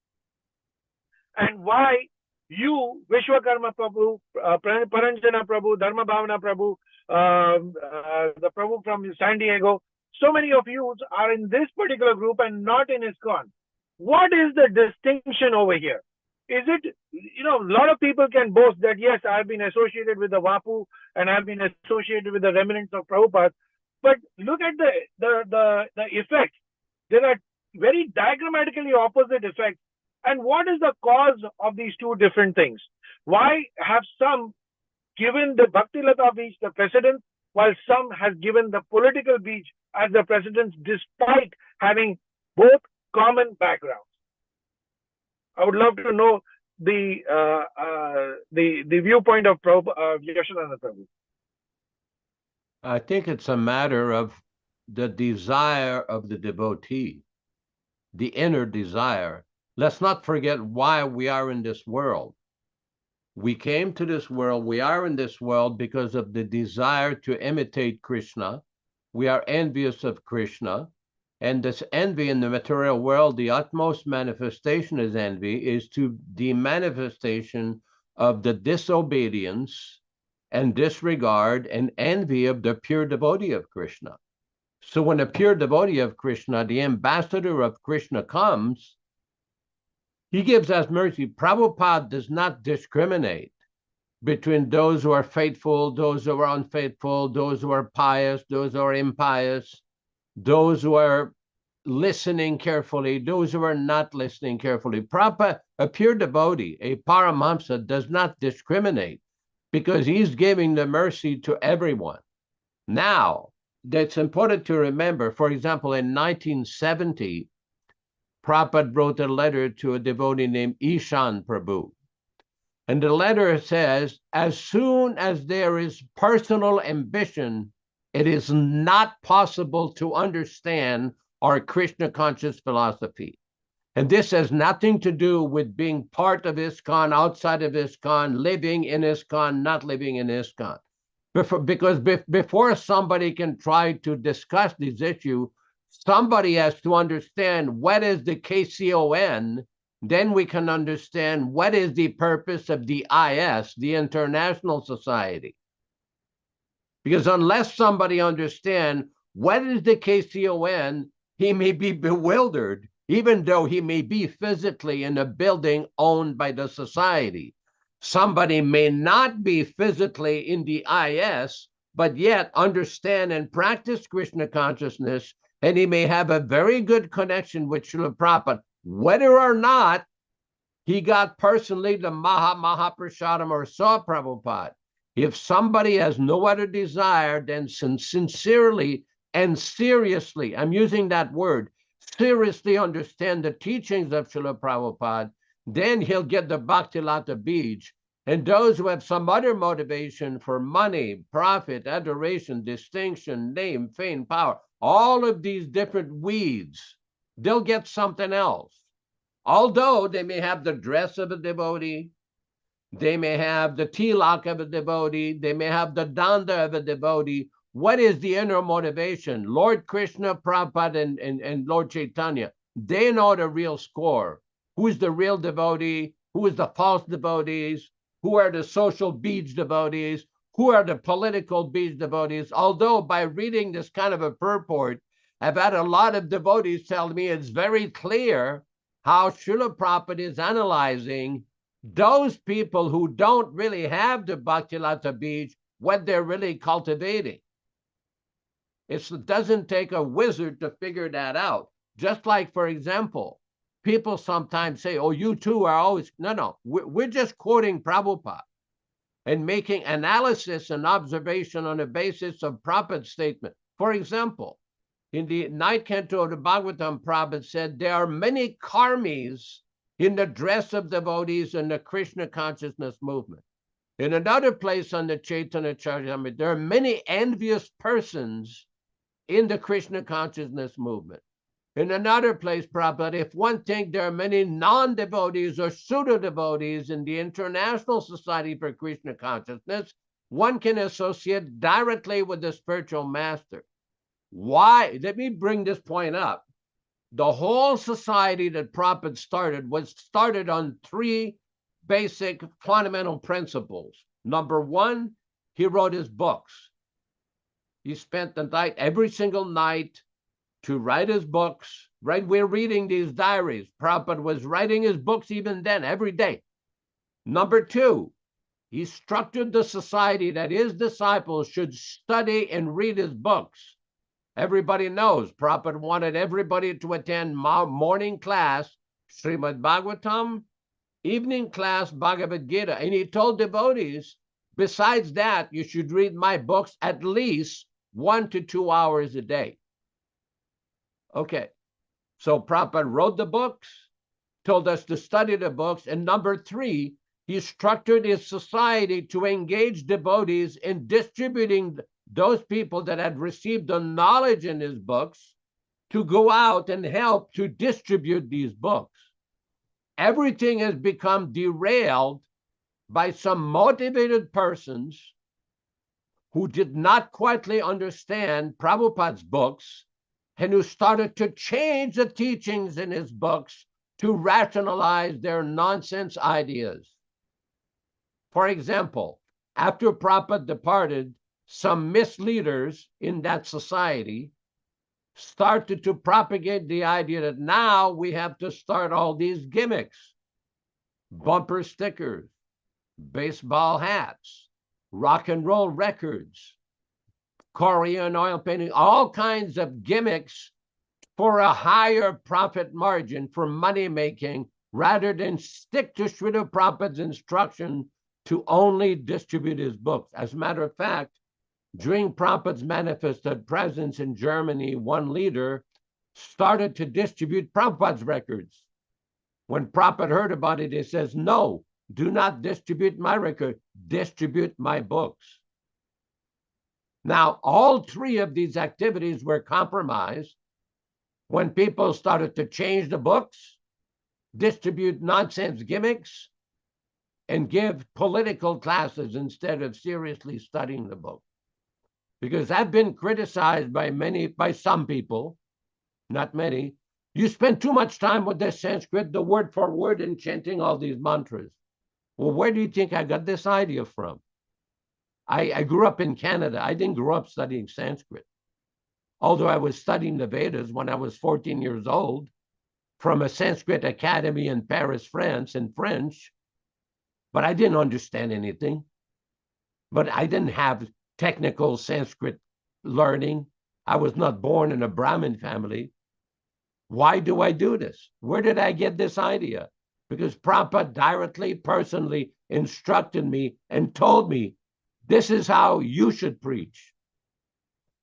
And why you, Vishwakarma Prabhu, Paranjana Prabhu, Dharma Bhavana Prabhu, the Prabhu from San Diego, so many of you are in this particular group and not in ISKCON. What is the distinction over here? Is it, a lot of people can boast that, yes, I've been associated with the Vapu and I've been associated with the remnants of Prabhupada. But look at the effect. There are very diagrammatically opposite effects. And what is the cause of these two different things? Why have some given the Bhakti Lata Beej the precedence, while some has given the political beej as the precedence, despite having both common backgrounds? I would love to know the viewpoint of Yasoda-nandana Prabhu. I think it's a matter of the desire of the devotee, the inner desire. Let's not forget why we are in this world. We came to this world, we are in this world because of the desire to imitate Krishna. We are envious of Krishna. And this envy in the material world, the utmost manifestation is envy, is to the manifestation of the disobedience and disregard and envy of the pure devotee of Krishna. So when a pure devotee of Krishna, the ambassador of Krishna, comes, he gives us mercy. Prabhupada does not discriminate between those who are faithful, those who are unfaithful, those who are pious, those who are impious, those who are listening carefully, those who are not listening carefully. Prabhupada, a pure devotee, a Paramahamsa, does not discriminate because he's giving the mercy to everyone. Now, that's important to remember. For example, in 1970, Prabhupada wrote a letter to a devotee named Ishan Prabhu. And the letter says, as soon as there is personal ambition, it is not possible to understand our Krishna conscious philosophy. And this has nothing to do with being part of ISKCON, outside of ISKCON, living in ISKCON, not living in ISKCON. Because before somebody can try to discuss this issue, somebody has to understand what is the KCON. Then we can understand what is the purpose of the IS, the International Society. Because unless somebody understands what is the KCON, he may be bewildered, even though he may be physically in a building owned by the society. Somebody may not be physically in the IS, but yet understand and practice Krishna consciousness, and he may have a very good connection with Śrīla Prabhupada, whether or not he got personally the Maha Prasadam or saw Prabhupada. If somebody has no other desire than sincerely and seriously, I'm using that word, seriously understand the teachings of Śrīla Prabhupada, then he'll get the Bhakti Lata Beej. And those who have some other motivation for money, profit, adoration, distinction, name, fame, power, all of these different weeds, they'll get something else. Although they may have the dress of a devotee, they may have the tilak of a devotee, they may have the danda of a devotee. What is the inner motivation? Lord Krishna, Prabhupada, and Lord Chaitanya, they know the real score. Who is the real devotee? Who is the false devotees? Who are the social beads devotees? Who are the political beads devotees? Although by reading this kind of a purport, I've had a lot of devotees tell me it's very clear how Śrīla Prabhupada is analyzing those people who don't really have the Bhakti-lata Bij, what they're really cultivating. It doesn't take a wizard to figure that out. Just like, for example, people sometimes say, oh, you two are always, no, we're just quoting Prabhupada and making analysis and observation on the basis of Prabhupada's statement. For example, in the ninth canto of the Bhagavatam, Prabhupada said, there are many karmis in the dress of devotees in the Krishna consciousness movement. In another place on the Chaitanya Charitamrita, there are many envious persons in the Krishna consciousness movement. In another place, Prabhupada, if one thinks there are many non-devotees or pseudo-devotees in the International Society for Krishna Consciousness, one can associate directly with the spiritual master. Why? Let me bring this point up. The whole society that Prabhupada started was started on three basic fundamental principles. Number one, he wrote his books. He spent the night, every single night, to write his books. Right? We're reading these diaries. Prabhupada was writing his books even then, every day. Number two, he structured the society that his disciples should study and read his books. Everybody knows Prabhupada wanted everybody to attend morning class, Śrīmad-Bhāgavatam, evening class, Bhagavad Gita. And he told devotees, besides that, you should read my books at least 1 to 2 hours a day. Okay, so Prabhupada wrote the books, told us to study the books, and number three, he structured his society to engage devotees in distributing those people that had received the knowledge in his books to go out and help to distribute these books. Everything has become derailed by some motivated persons who did not quietly understand Prabhupada's books and who started to change the teachings in his books to rationalize their nonsense ideas. For example, after Prabhupada departed, some misleaders in that society started to propagate the idea that now we have to start all these gimmicks, bumper stickers, baseball hats, rock and roll records, Korean oil painting, all kinds of gimmicks for a higher profit margin, for money making, rather than stick to Śrīla Prabhupada's instruction to only distribute his books. As a matter of fact, during Prabhupada's manifested presence in Germany, one leader started to distribute Prabhupada's records. When Prabhupada heard about it, he says, no, do not distribute my record, distribute my books. Now, all three of these activities were compromised when people started to change the books, distribute nonsense gimmicks, and give political classes instead of seriously studying the book. Because I've been criticized by some people, not many. You spend too much time with the Sanskrit, the word for word, and chanting all these mantras. Well, where do you think I got this idea from? I grew up in Canada. I didn't grow up studying Sanskrit. Although I was studying the Vedas when I was 14 years old from a Sanskrit academy in Paris, France, in French. But I didn't understand anything. But I didn't have technical Sanskrit learning. I was not born in a Brahmin family. Why do I do this? Where did I get this idea? Because Prabhupada directly, personally instructed me and told me, this is how you should preach.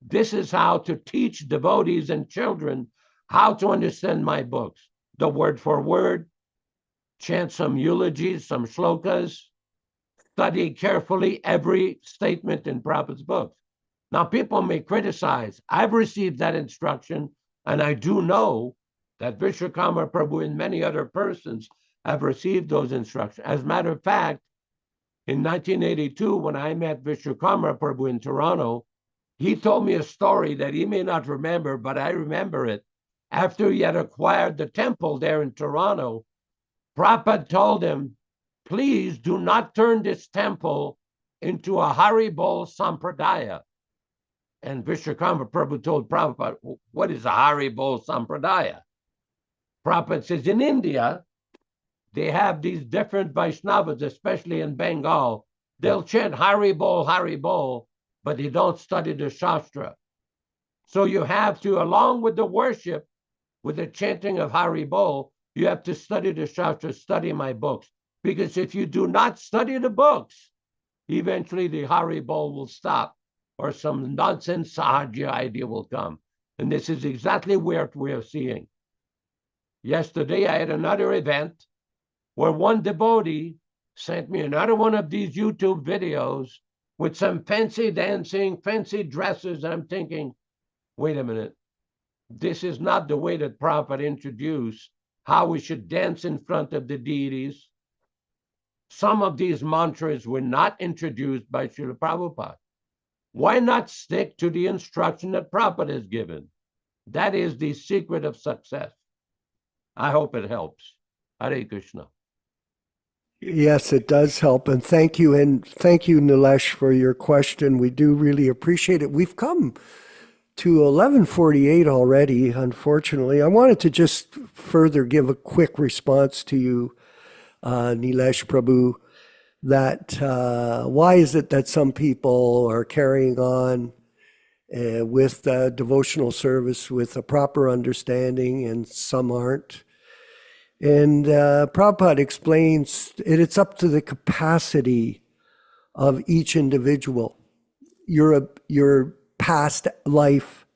This is how to teach devotees and children how to understand my books. The word for word, chant some eulogies, some shlokas, study carefully every statement in Prabhupada's books. Now, people may criticize. I've received that instruction, and I do know that Vishwakarma Prabhu and many other persons have received those instructions. As a matter of fact, in 1982, when I met Vishwakarma Prabhu in Toronto, he told me a story that he may not remember, but I remember it. After he had acquired the temple there in Toronto, Prabhupada told him, please do not turn this temple into a Haribol Sampradaya. And Vishwakarma Prabhu told Prabhupada, what is a Haribol Sampradaya? Prabhupada says, in India, they have these different Vaishnavas, especially in Bengal. They'll chant Haribol, Haribol, but they don't study the Shastra. So you have to, along with the worship, with the chanting of Haribol, you have to study the Shastra, study my books. Because if you do not study the books, eventually the Haribol will stop, or some nonsense Sahaja idea will come. And this is exactly what we're seeing. Yesterday, I had another event where one devotee sent me another one of these YouTube videos with some fancy dancing, fancy dresses. And I'm thinking, wait a minute, this is not the way that Prabhupada introduced how we should dance in front of the deities. Some of these mantras were not introduced by Śrīla Prabhupada. Why not stick to the instruction that Prabhupada has given? That is the secret of success. I hope it helps. Hare Krishna. Yes, it does help. And thank you. And thank you, Nilesh, for your question. We do really appreciate it. We've come to 11:48 already, unfortunately. I wanted to just further give a quick response to you, Nilesh Prabhu, that why is it that some people are carrying on with devotional service with a proper understanding and some aren't? And Prabhupada explains it's up to the capacity of each individual. Your past life,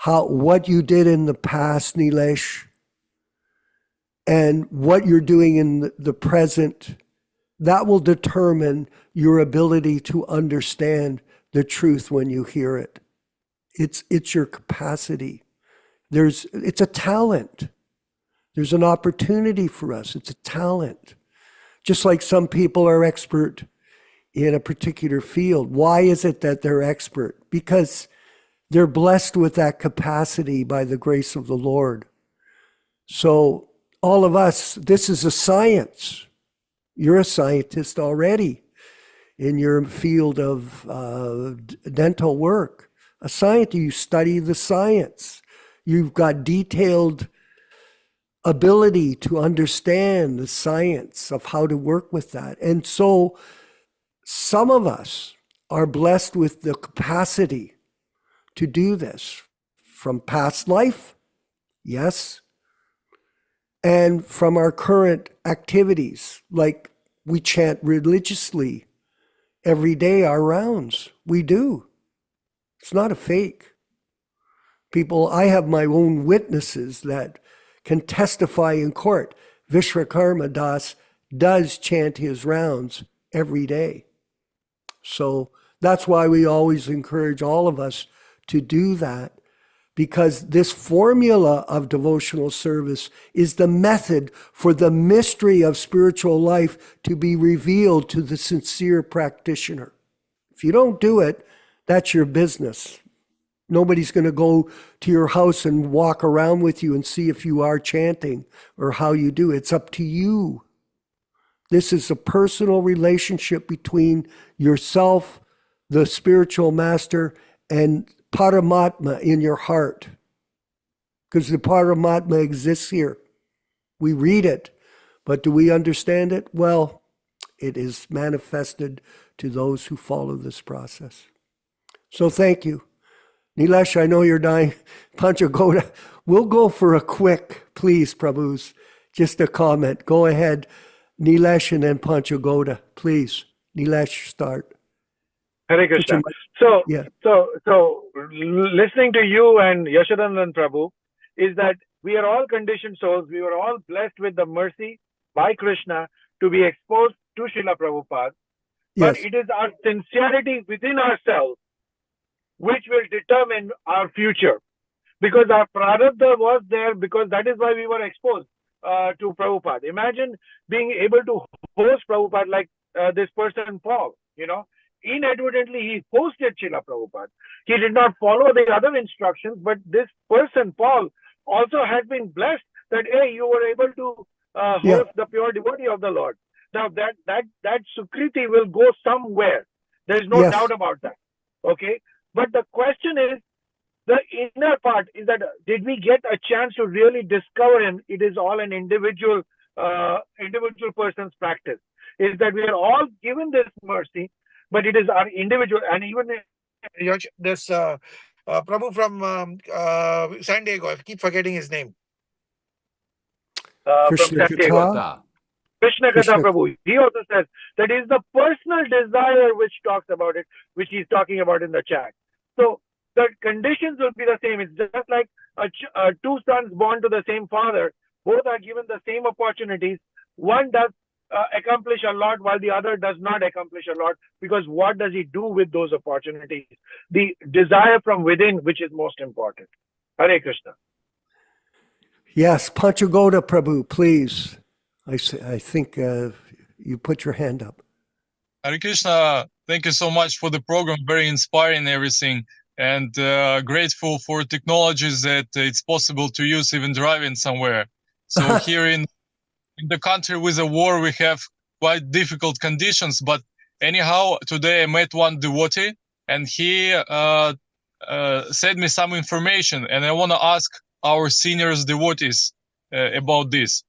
what you did in the past, Nilesh, and what you're doing in the present, that will determine your ability to understand the truth when you hear it. It's your capacity. It's a talent. There's an opportunity for us. It's a talent. Just like some people are expert in a particular field. Why is it that they're expert? Because they're blessed with that capacity by the grace of the Lord. So all of us, this is a science. You're a scientist already in your field of dental work. A scientist, you study the science. You've got detailed ability to understand the science of how to work with that. And so some of us are blessed with the capacity to do this from past life, yes, and from our current activities, like we chant religiously every day, our rounds. We do. It's not a fake. People, I have my own witnesses that can testify in court. Vishwakarma Das does chant his rounds every day. So that's why we always encourage all of us to do that, because this formula of devotional service is the method for the mystery of spiritual life to be revealed to the sincere practitioner. If you don't do it, that's your business. Nobody's going to go to your house and walk around with you and see if you are chanting or how you do. It's up to you. This is a personal relationship between yourself, the spiritual master, and Paramatma in your heart. Because the Paramatma exists here. We read it, but do we understand it? Well, it is manifested to those who follow this process. So thank you. Nilesh, I know you're dying. Panchagoda, we'll go for a quick, please, Prabhus, just a comment. Go ahead, Nilesh, and then Panchagoda, please. Nilesh, start. Hare Krishna. So listening to you and Yaśodā-nandana Prabhu is that we are all conditioned souls. We were all blessed with the mercy by Krishna to be exposed to Śrīla Prabhupada. But Yes. it is our sincerity within ourselves which will determine our future. because our prarabdha was there, because that is why we were exposed to Prabhupada. Imagine being able to host Prabhupada like this person Paul, inadvertently he hosted Śrīla Prabhupada. He did not follow the other instructions, but this person Paul also has been blessed that, hey, you were able to host the pure devotee of the Lord. Now that Sukriti will go somewhere. There is no doubt about that. Okay. But the question is, the inner part is that did we get a chance to really discover him? It is all an individual person's practice. Is that we are all given this mercy, but it is our individual. And even this Prabhu from San Diego, I keep forgetting his name. Krishna Katha. Krishna Katha Prabhu. He also says that is the personal desire which talks about it, which he's talking about in the chat. So the conditions will be the same. It's just like two sons born to the same father. Both are given the same opportunities. One does accomplish a lot while the other does not accomplish a lot, because what does he do with those opportunities? The desire from within, which is most important. Hare Krishna. Yes, Panchagoda Prabhu, please. I think you put your hand up. Hare Krishna, thank you so much for the program. Very inspiring, everything. And grateful for technologies that it's possible to use even driving somewhere. So here in the country with a war, we have quite difficult conditions. But anyhow, today I met one devotee and he sent me some information. And I want to ask our senior devotees about this.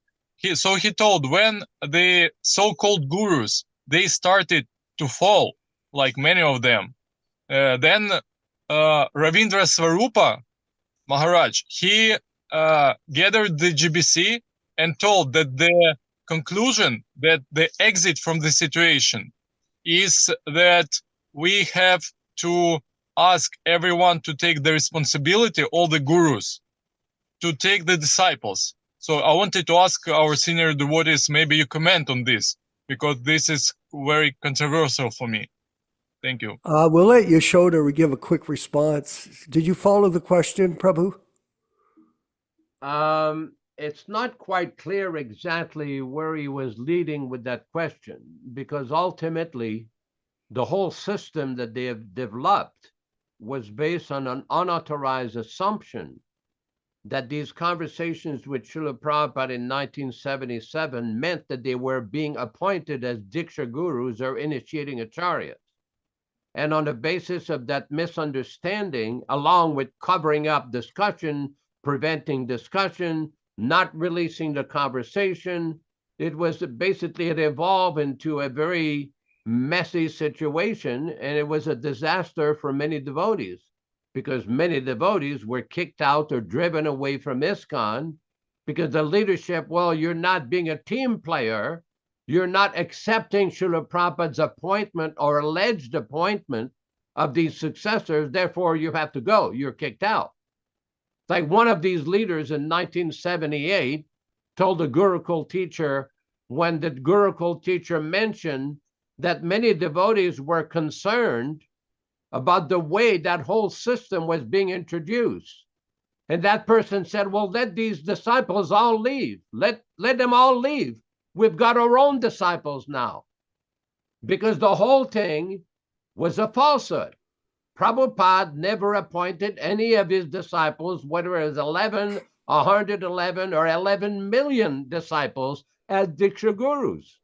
So he told when the so-called gurus, they started to fall, like many of them, then Ravindra Svarupa Maharaj, he gathered the GBC and told that the conclusion, that the exit from the situation is that we have to ask everyone to take the responsibility, all the gurus, to take the disciples. So I wanted to ask our senior devotees, maybe you comment on this, because this is very controversial for me. Thank you. We'll let Yaśodā give a quick response. Did you follow the question, Prabhu? It's not quite clear exactly where he was leading with that question, because ultimately the whole system that they have developed was based on an unauthorized assumption that these conversations with Śrīla Prabhupada in 1977 meant that they were being appointed as Diksha gurus or initiating acharyas. And on the basis of that misunderstanding, along with covering up discussion, preventing discussion, not releasing the conversation, it evolved into a very messy situation, and it was a disaster for many devotees, because many devotees were kicked out or driven away from ISKCON because the leadership, well, you're not being a team player, you're not accepting Śrīla Prabhupada's appointment or alleged appointment of these successors, therefore you have to go, you're kicked out. Like one of these leaders in 1978 told the Gurukul teacher, when the Gurukul teacher mentioned that many devotees were concerned about the way that whole system was being introduced. And that person said, well, let these disciples all leave. Let them all leave. We've got our own disciples now. Because the whole thing was a falsehood. Prabhupada never appointed any of his disciples, whether it was 11, 111, or 11 million disciples, as Diksha gurus.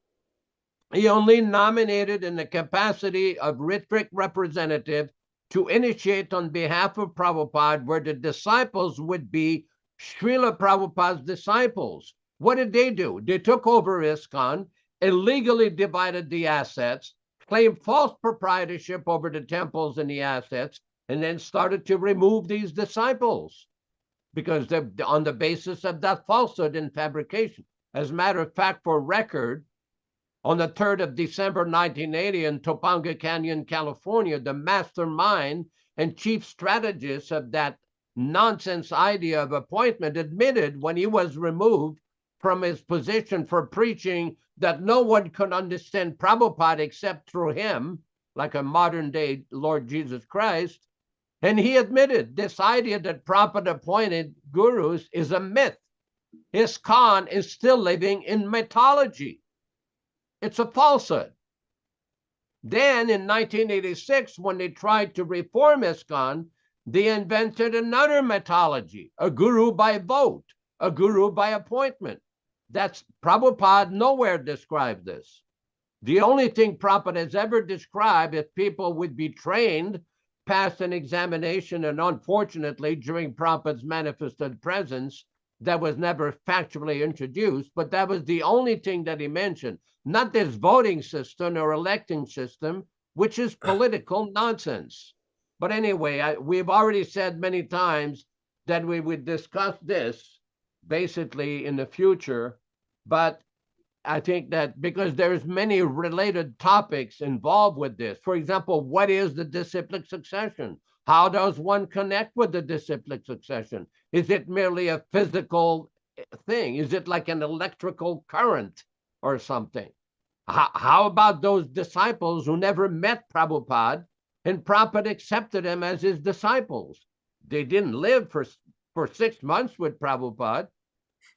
He only nominated in the capacity of Ritvik representative to initiate on behalf of Prabhupada, where the disciples would be Śrīla Prabhupada's disciples. What did they do? They took over ISKCON, illegally divided the assets, claimed false proprietorship over the temples and the assets, and then started to remove these disciples because they're on the basis of that falsehood and fabrication. As a matter of fact, for record, on the 3rd of December, 1980 in Topanga Canyon, California, the mastermind and chief strategist of that nonsense idea of appointment admitted when he was removed from his position for preaching that no one could understand Prabhupada except through him, like a modern day Lord Jesus Christ, And he admitted this idea that Prabhupada appointed gurus is a myth. ISKCON is still living in mythology. It's a falsehood. Then in 1986, when they tried to reform ISKCON, they invented another mythology, a guru by vote, a guru by appointment. That's Prabhupada nowhere described this. The only thing Prabhupada has ever described is people would be trained, pass an examination, and unfortunately, during Prabhupada's manifested presence, that was never factually introduced, but that was the only thing that he mentioned, not this voting system or electing system, which is political nonsense. But anyway, we've already said many times that we would discuss this basically in the future, but I think that because there's many related topics involved with this. For example, what is the disciplic succession? How does one connect with the disciplic succession? Is it merely a physical thing? Is it like an electrical current or something? How about those disciples who never met Prabhupada and Prabhupada accepted them as his disciples? They didn't live for 6 months with Prabhupada.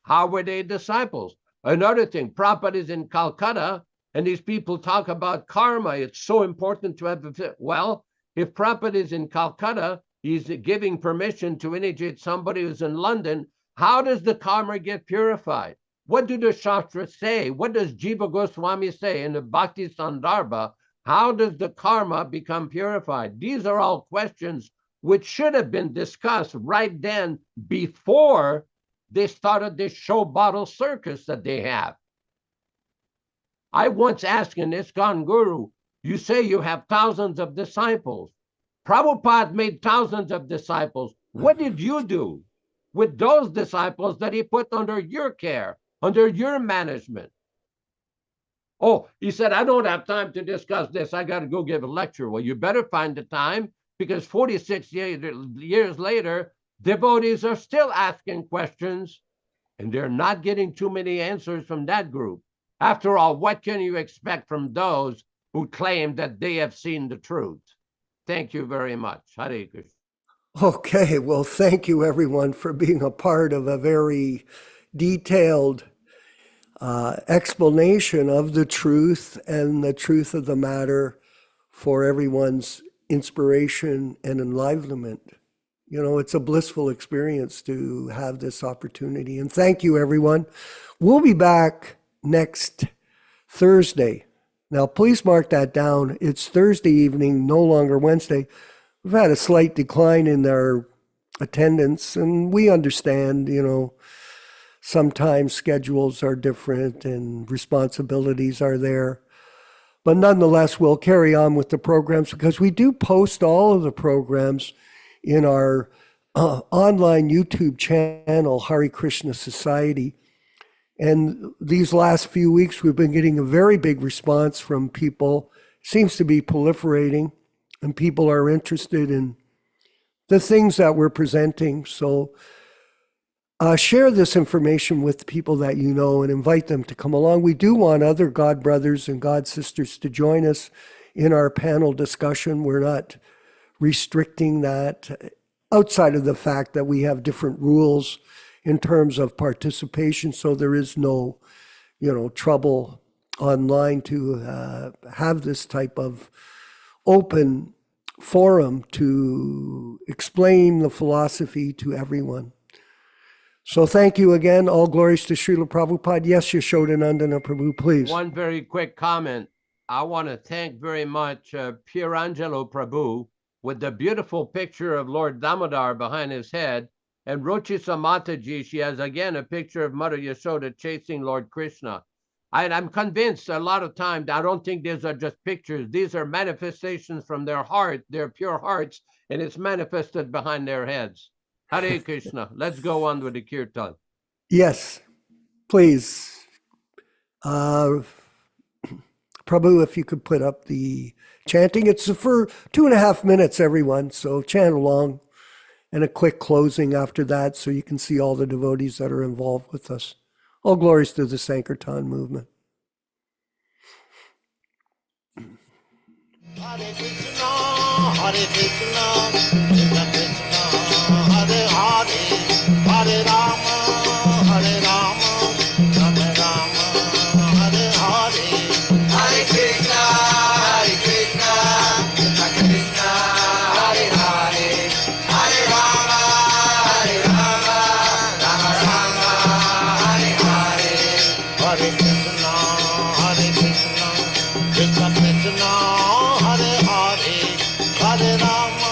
How were they disciples? Another thing, Prabhupada is in Calcutta, and these people talk about karma. It's so important to have a... Well, if Prabhupada is in Calcutta, he's giving permission to initiate somebody who's in London. How does the karma get purified? What do the Shastras say? What does Jiva Goswami say in the Bhakti Sandarbha? How does the karma become purified? These are all questions which should have been discussed right then before they started this show bottle circus that they have. I once asked an ISKCON guru, you say you have thousands of disciples. Prabhupada made thousands of disciples. What did you do with those disciples that he put under your care, under your management? Oh, he said, I don't have time to discuss this. I got to go give a lecture. Well, you better find the time, because 46 years later, devotees are still asking questions, and they're not getting too many answers from that group. After all, what can you expect from those who claim that they have seen the truth? Thank you very much. Hare Krishna. Okay, well, thank you everyone for being a part of a very detailed explanation of the truth and the truth of the matter for everyone's inspiration and enlivenment. You know, it's a blissful experience to have this opportunity. And thank you, everyone. We'll be back next Thursday. Now, please mark that down. It's Thursday evening, no longer Wednesday. We've had a slight decline in our attendance, and we understand, you know, sometimes schedules are different and responsibilities are there. But nonetheless, we'll carry on with the programs, because we do post all of the programs in our online YouTube channel, Hare Krishna Society. And these last few weeks, we've been getting a very big response from people. Seems to be proliferating, and people are interested in the things that we're presenting. So share this information with people that you know and invite them to come along. We do want other God brothers and God sisters to join us in our panel discussion. We're not restricting that, outside of the fact that we have different rules in terms of participation, so there is no, you know, trouble online to have this type of open forum to explain the philosophy to everyone. So thank you again. All glories to Śrīla Prabhupāda. Yes, Yaśodā-nandana Prabhu, please. One very quick comment. I want to thank very much Pierangelo Prabhu with the beautiful picture of Lord Damodar behind his head. And Ruchisa Mataji, she has again a picture of Mother Yasoda chasing Lord Krishna. I'm convinced a lot of times, I don't think these are just pictures. These are manifestations from their heart, their pure hearts, and it's manifested behind their heads. Hare Krishna. Let's go on with the kirtan. Yes, please. Prabhu, if you could put up the chanting. It's for 2.5 minutes, everyone, so chant along, and a quick closing after that so you can see all the devotees that are involved with us. All glories to the Sankirtan movement. Hare Krishna. Hare Krishna, Krishna Krishna, Hare Hare, Hare Rama, Hare Rama, Rama Rama, Hare Hare. Hare Krishna, Krishna Krishna, Hare Hare, Hare Rama, Rama Rama, Hare Hare. Hare Krishna, Krishna Krishna, Hare Hare, Hare Rama,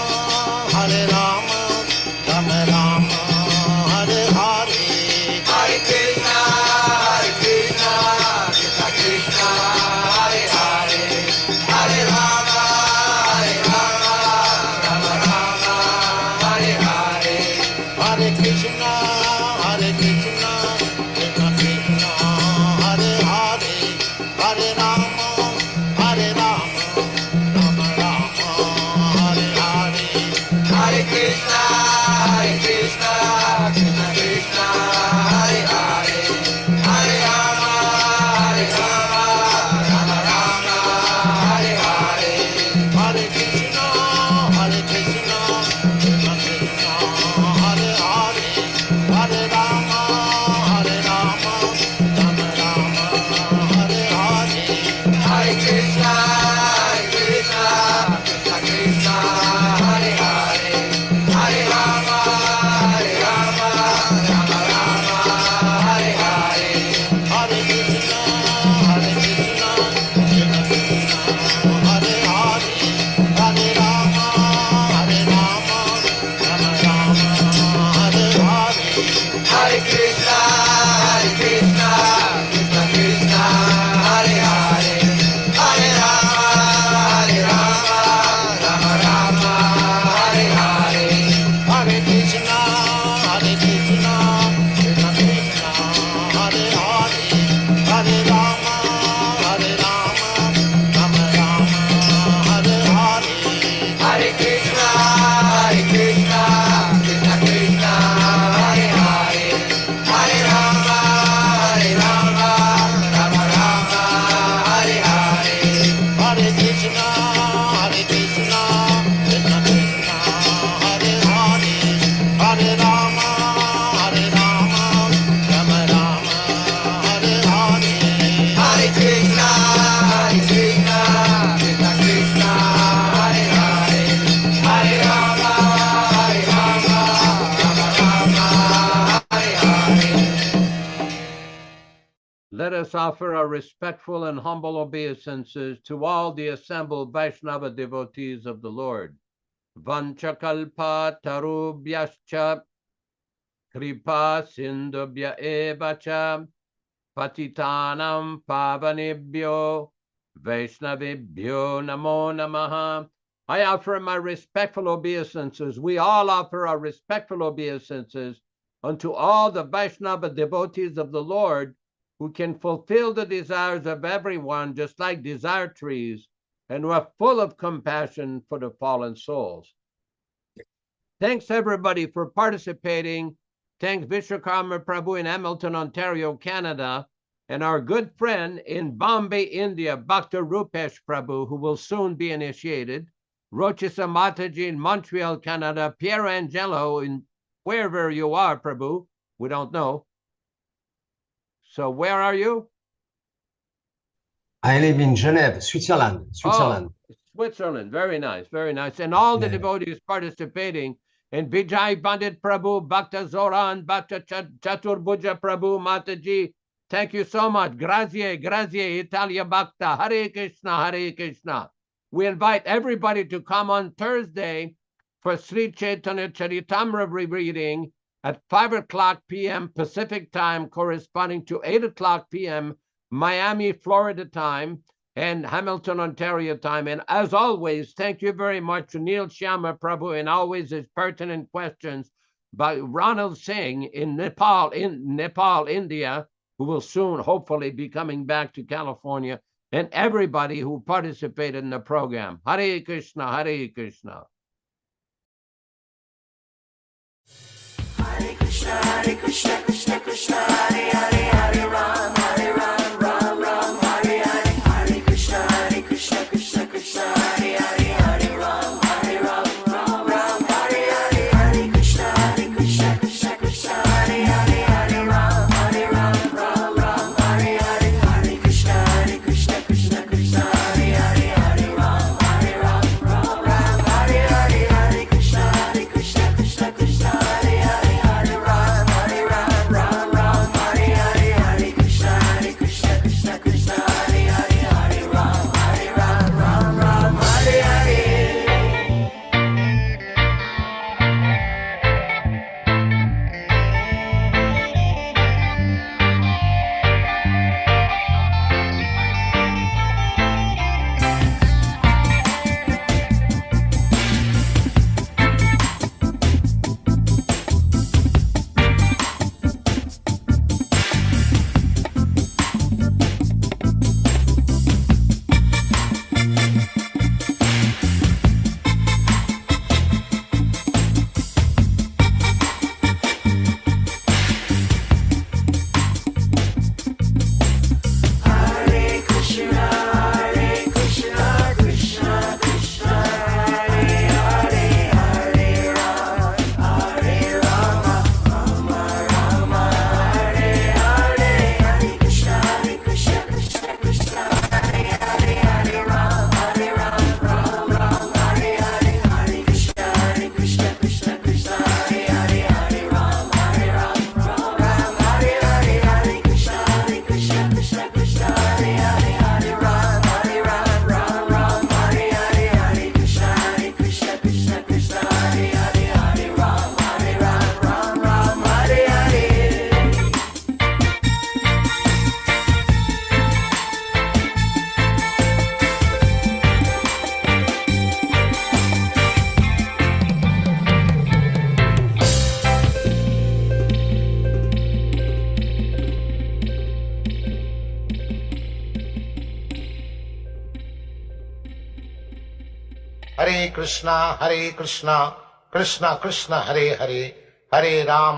Rama Rama, Hare Hare. Hare Krishna, Krishna Krishna, Hare Hare, Hare Rama, Rama Rama, Hare Hare. Hare Krishna, Krishna Krishna, Hare Hare, Hare Rama, Rama Rama, Hare Hare. Hare Krishna, Krishna Krishna, Hare Hare, Hare Rama, Rama Rama, Hare Hare. Hare Krishna, Krishna Krishna, Hare Hare, Hare Rama, Rama Rama, Hare Hare. Hare Krishna, Krishna Krishna, Hare Hare, Hare Rama, Rama Rama, Hare Hare. Hare Krishna, Krishna Krishna, Hare Hare, Hare Rama, Rama Rama, Hare Hare. Hare Krishna, Krishna Krishna, Hare Hare, Hare Rama, Rama Rama, Hare Hare. Hare Krishna, Krishna Krishna, Hare Hare, Hare Rama, Rama Rama, Hare Hare. Hare Krishna, Krishna Krishna, Hare Hare, Hare Rama, Rama Rama, Hare Hare. Hare Krishna, Krishna Krishna, Hare Hare, Hare Rama, Rama Rama, Hare Hare. Hare Krishna, Krishna Krishna, Hare Hare, Hare Rama, Rama Rama, Hare Hare. Let us offer our respectful and humble obeisances to all the assembled Vaishnava devotees of the Lord. Vanchakalpa tarubhyascha kripa sindubhya evacha patitanam pavanebhyo Vaishnavibhyo namo namaha. I offer my respectful obeisances. We all offer our respectful obeisances unto all the Vaishnava devotees of the Lord who can fulfill the desires of everyone, just like desire trees, and who are full of compassion for the fallen souls. Thanks everybody for participating. Thanks Vishwakarma Prabhu in Hamilton, Ontario, Canada, and our good friend in Bombay, India, Bhakta Rupesh Prabhu, who will soon be initiated. Rochisa Mataji in Montreal, Canada, Piero Angelo in wherever you are, Prabhu, we don't know. So where are you? I live in Geneva, Switzerland. Oh, Switzerland. Very nice, very nice. And all the Yeah. devotees participating. And Vijay Bandit Prabhu, Bhakta Zoran, Bhakta Chaturbhuja Prabhu, Mataji. Thank you so much. Grazie, grazie, Italia Bhakta. Hare Krishna, Hare Krishna. We invite everybody to come on Thursday for Sri Chaitanya Charitamrita reading at 5:00 p.m. Pacific time, corresponding to 8:00 p.m. Miami, Florida time, and Hamilton, Ontario time. And as always, thank you very much to Neil Shyama Prabhu and always his pertinent questions by Ronald Singh in Nepal, India, who will soon hopefully be coming back to California, and everybody who participated in the program. Hare Krishna, Hare Krishna. Hare Krishna, Krishna Krishna, Hare Hare, Hare Ram, Ram Ram, Hare Hare. Hare Krishna, Krishna Krishna, Hare Hare, Hare Ram, Hare Krishna, Krishna Krishna, Hare Hare, Hare Rama.